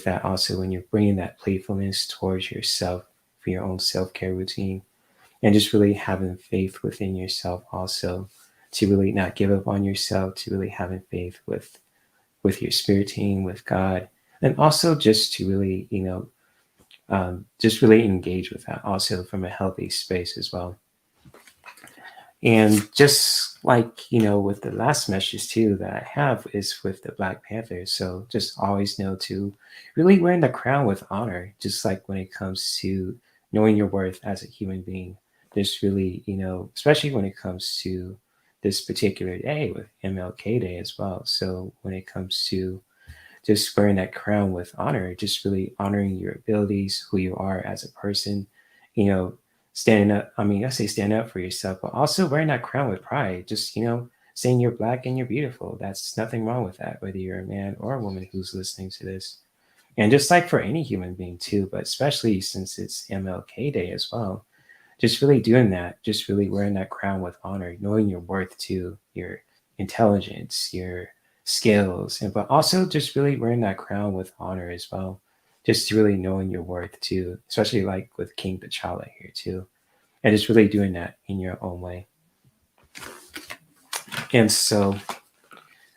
that also when you're bringing that playfulness towards yourself for your own self-care routine, and just really having faith within yourself also, to really not give up on yourself, to really having faith with your spirit team, with God, and also just to really just really engage with that also from a healthy space as well. And just like with the last message too that I have is with the Black Panthers. So just always know to really wearing the crown with honor, just like when it comes to knowing your worth as a human being. Just really, especially when it comes to this particular day with MLK Day as well. So when it comes to just wearing that crown with honor, just really honoring your abilities, who you are as a person, you know, standing up. I mean, I say stand up for yourself, but also wearing that crown with pride. Just, saying you're black and you're beautiful. That's nothing wrong with that, whether you're a man or a woman who's listening to this. And just like for any human being too, but especially since it's MLK Day as well, just really doing that, just really wearing that crown with honor, knowing your worth too, your intelligence, your skills, and but also just really wearing that crown with honor as well. Just really knowing your worth too, especially like with King T'Challa here too. And just really doing that in your own way. And so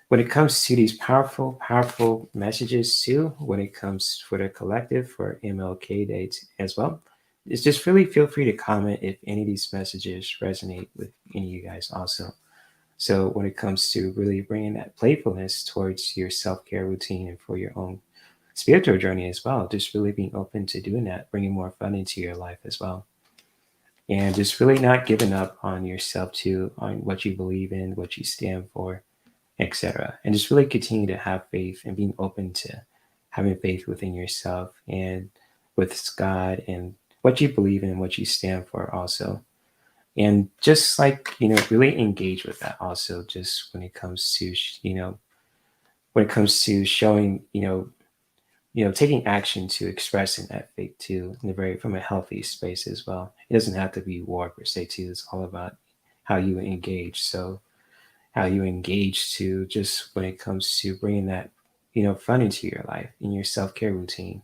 when it comes to these powerful messages too, when it comes for the collective for MLK Day as well, is just really feel free to comment if any of these messages resonate with any of you guys also. So when it comes to really bringing that playfulness towards your self-care routine and for your own spiritual journey as well, just really being open to doing that, bringing more fun into your life as well. And just really not giving up on yourself too, on what you believe in, what you stand for, etc. And just really continue to have faith and being open to having faith within yourself and with God and what you believe in and what you stand for also. And just like, really engage with that also, just when it comes to, showing, taking action to expressing that faith too, in a very, from a healthy space as well. It doesn't have to be war per se too. It's all about how you engage. So how you engage to just when it comes to bringing that, fun into your life, in your self-care routine,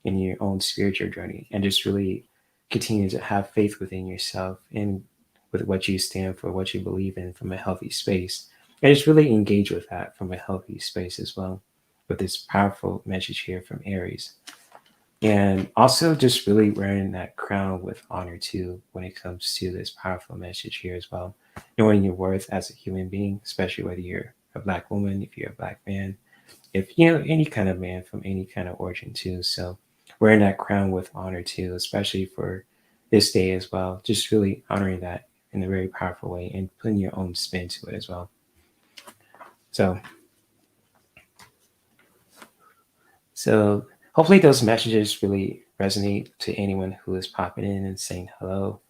in your own spiritual journey, and just really continue to have faith within yourself and with what you stand for, what you believe in from a healthy space. And just really engage with that from a healthy space as well, with this powerful message here from Aries. And also just really wearing that crown with honor too when it comes to this powerful message here as well. Knowing your worth as a human being, especially whether you're a black woman, if you're a black man, if you know any kind of man from any kind of origin too. So wearing that crown with honor too, especially for this day as well. Just really honoring that in a very powerful way and putting your own spin to it as well. So so hopefully those messages really resonate to anyone who is popping in and saying hello.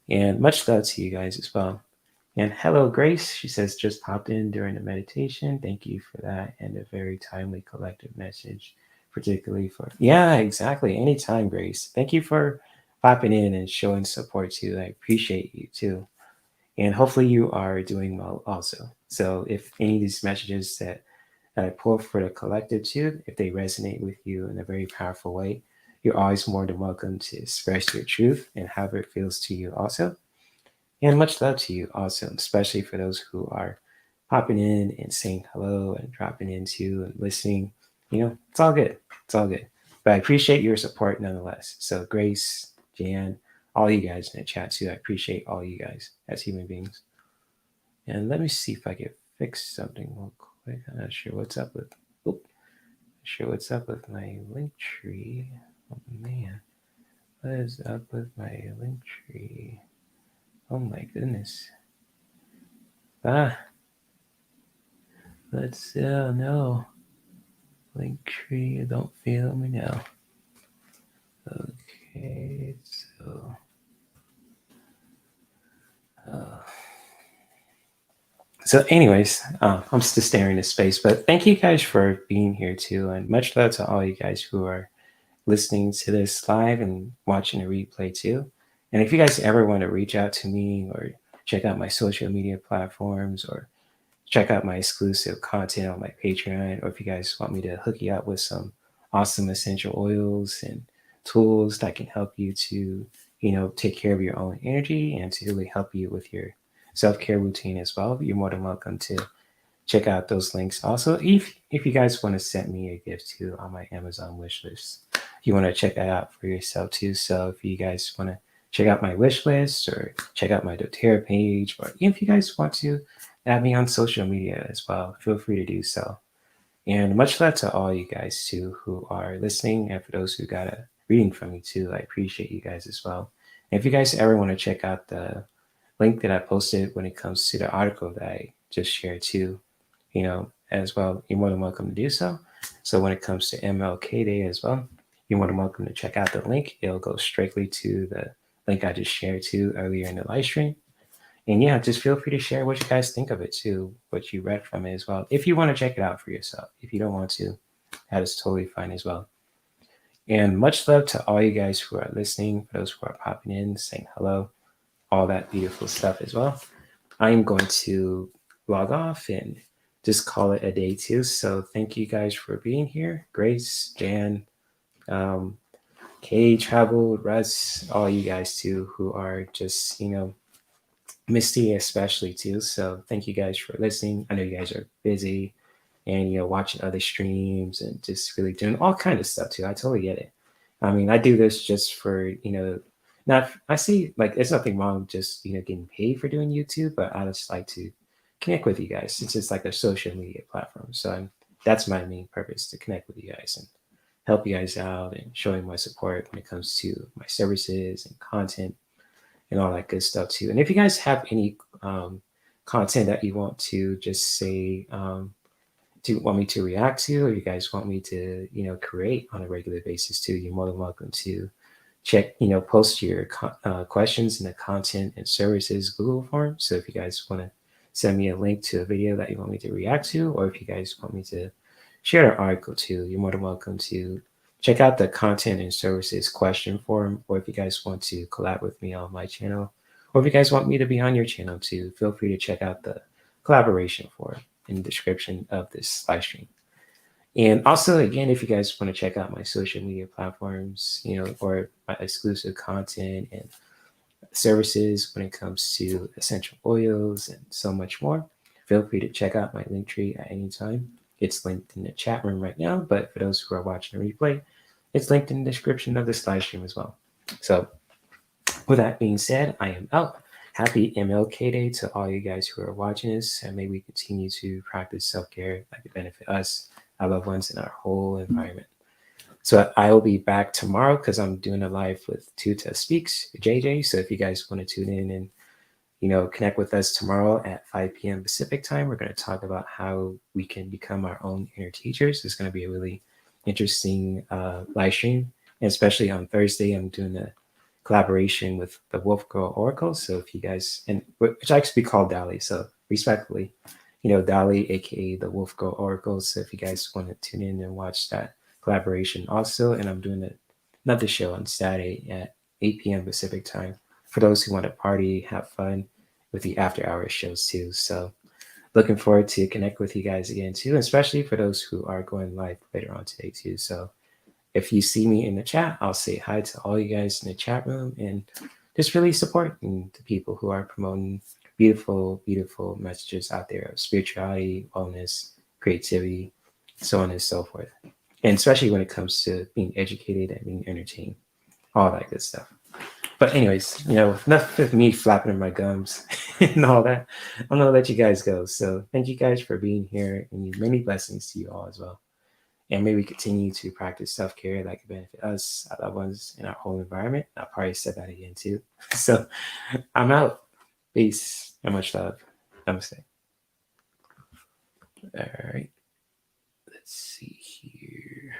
And much love to you guys as well. And hello, Grace. She says, just popped in during the meditation. Thank you for that. And a very timely collective message, particularly for, yeah, exactly. Anytime, Grace. Thank you for popping in and showing support too. I appreciate you too. And hopefully you are doing well also. So if any of these messages that I pull for the collective too, if they resonate with you in a very powerful way, you're always more than welcome to express your truth and however it feels to you also. And much love to you also, especially for those who are popping in and saying hello and dropping into and listening. You know, it's all good. It's all good. But I appreciate your support nonetheless. So Grace, Jan, all you guys in the chat too. I appreciate all you guys as human beings. And let me see if I can fix something real quick. I'm not sure what's up with. Oop, not sure what's up with my link tree. Oh man, what is up with my link tree? Oh my goodness. Ah, let's no. Linktree, don't feel me now. Okay, so uh, so anyways, I'm still staring into space, but thank you guys for being here too, and much love to all you guys who are listening to this live and watching the replay too. And if you guys ever want to reach out to me or check out my social media platforms or check out my exclusive content on my Patreon, or if you guys want me to hook you up with some awesome essential oils and tools that can help you to, take care of your own energy and to really help you with your self-care routine as well, you're more than welcome to check out those links. Also, if you guys want to send me a gift too on my Amazon wish list, you want to check that out for yourself too. So if you guys want to check out my wish list or check out my doTERRA page, or if you guys want to add me on social media as well, feel free to do so. And much love to all you guys too who are listening, and for those who got a reading from me too, I appreciate you guys as well. And if you guys ever want to check out the link that I posted when it comes to the article that I just shared too, as well, you're more than welcome to do so. So when it comes to MLK Day as well, you're more than welcome to check out the link. It'll go strictly to the link I just shared to earlier in the live stream. And yeah, just feel free to share what you guys think of it too, what you read from it as well. If you want to check it out for yourself, if you don't want to, that is totally fine as well. And much love to all you guys who are listening, for those who are popping in, saying hello, all that beautiful stuff as well. I'm going to log off and just call it a day too. So thank you guys for being here. Grace, Jan, Kay, Travel, Russ, all you guys too who are just, Misty especially too. So thank you guys for listening. I know you guys are busy and watching other streams and just really doing all kind of stuff too. I totally get it. I mean, I do this just for not. I see like there's nothing wrong just getting paid for doing YouTube, but I just like to connect with you guys. It's just like a social media platform, so that's my main purpose, to connect with you guys and help you guys out and showing my support when it comes to my services and content and all that good stuff too. And if you guys have any content that you want to just say, do you want me to react to, or you guys want me to, create on a regular basis too, you're more than welcome to check, post your questions in the content and services Google form. So if you guys want to send me a link to a video that you want me to react to, or if you guys want me to share an article too, you're more than welcome to check out the content and services question form, or if you guys want to collab with me on my channel, or if you guys want me to be on your channel too, feel free to check out the collaboration form in the description of this live stream. And also, again, if you guys want to check out my social media platforms, or my exclusive content and services when it comes to essential oils and so much more, feel free to check out my Linktree at any time. It's linked in the chat room right now, but for those who are watching the replay, it's linked in the description of this live stream as well. So with that being said, I am out. Happy MLK Day to all you guys who are watching this, and may we continue to practice self-care that could benefit us, our loved ones, and our whole environment. So I will be back tomorrow because I'm doing a live with Tuta Speaks, JJ. So if you guys want to tune in and connect with us tomorrow at 5 p.m. Pacific time, we're going to talk about how we can become our own inner teachers. It's going to be a really interesting live stream, and especially on Thursday, I'm doing a collaboration with the Wolf Girl Oracle. So if you guys, and which I actually call Dali, so respectfully, Dali, aka the Wolf Girl Oracle. So if you guys want to tune in and watch that collaboration also, and I'm doing another show on Saturday at 8 p.m. Pacific time for those who want to party, have fun with the after hours shows too. So looking forward to connect with you guys again too, especially for those who are going live later on today too. So if you see me in the chat, I'll say hi to all you guys in the chat room and just really supporting the people who are promoting beautiful, beautiful messages out there of spirituality, wellness, creativity, so on and so forth. And especially when it comes to being educated and being entertained, all that good stuff. But anyways, enough of me flapping my gums and all that. I'm going to let you guys go. So thank you guys for being here, and many blessings to you all as well. And may we continue to practice self-care that can benefit us, our loved ones, and our whole environment. I'll probably say that again too. So I'm out. Peace and much love. Namaste. All right. Let's see here.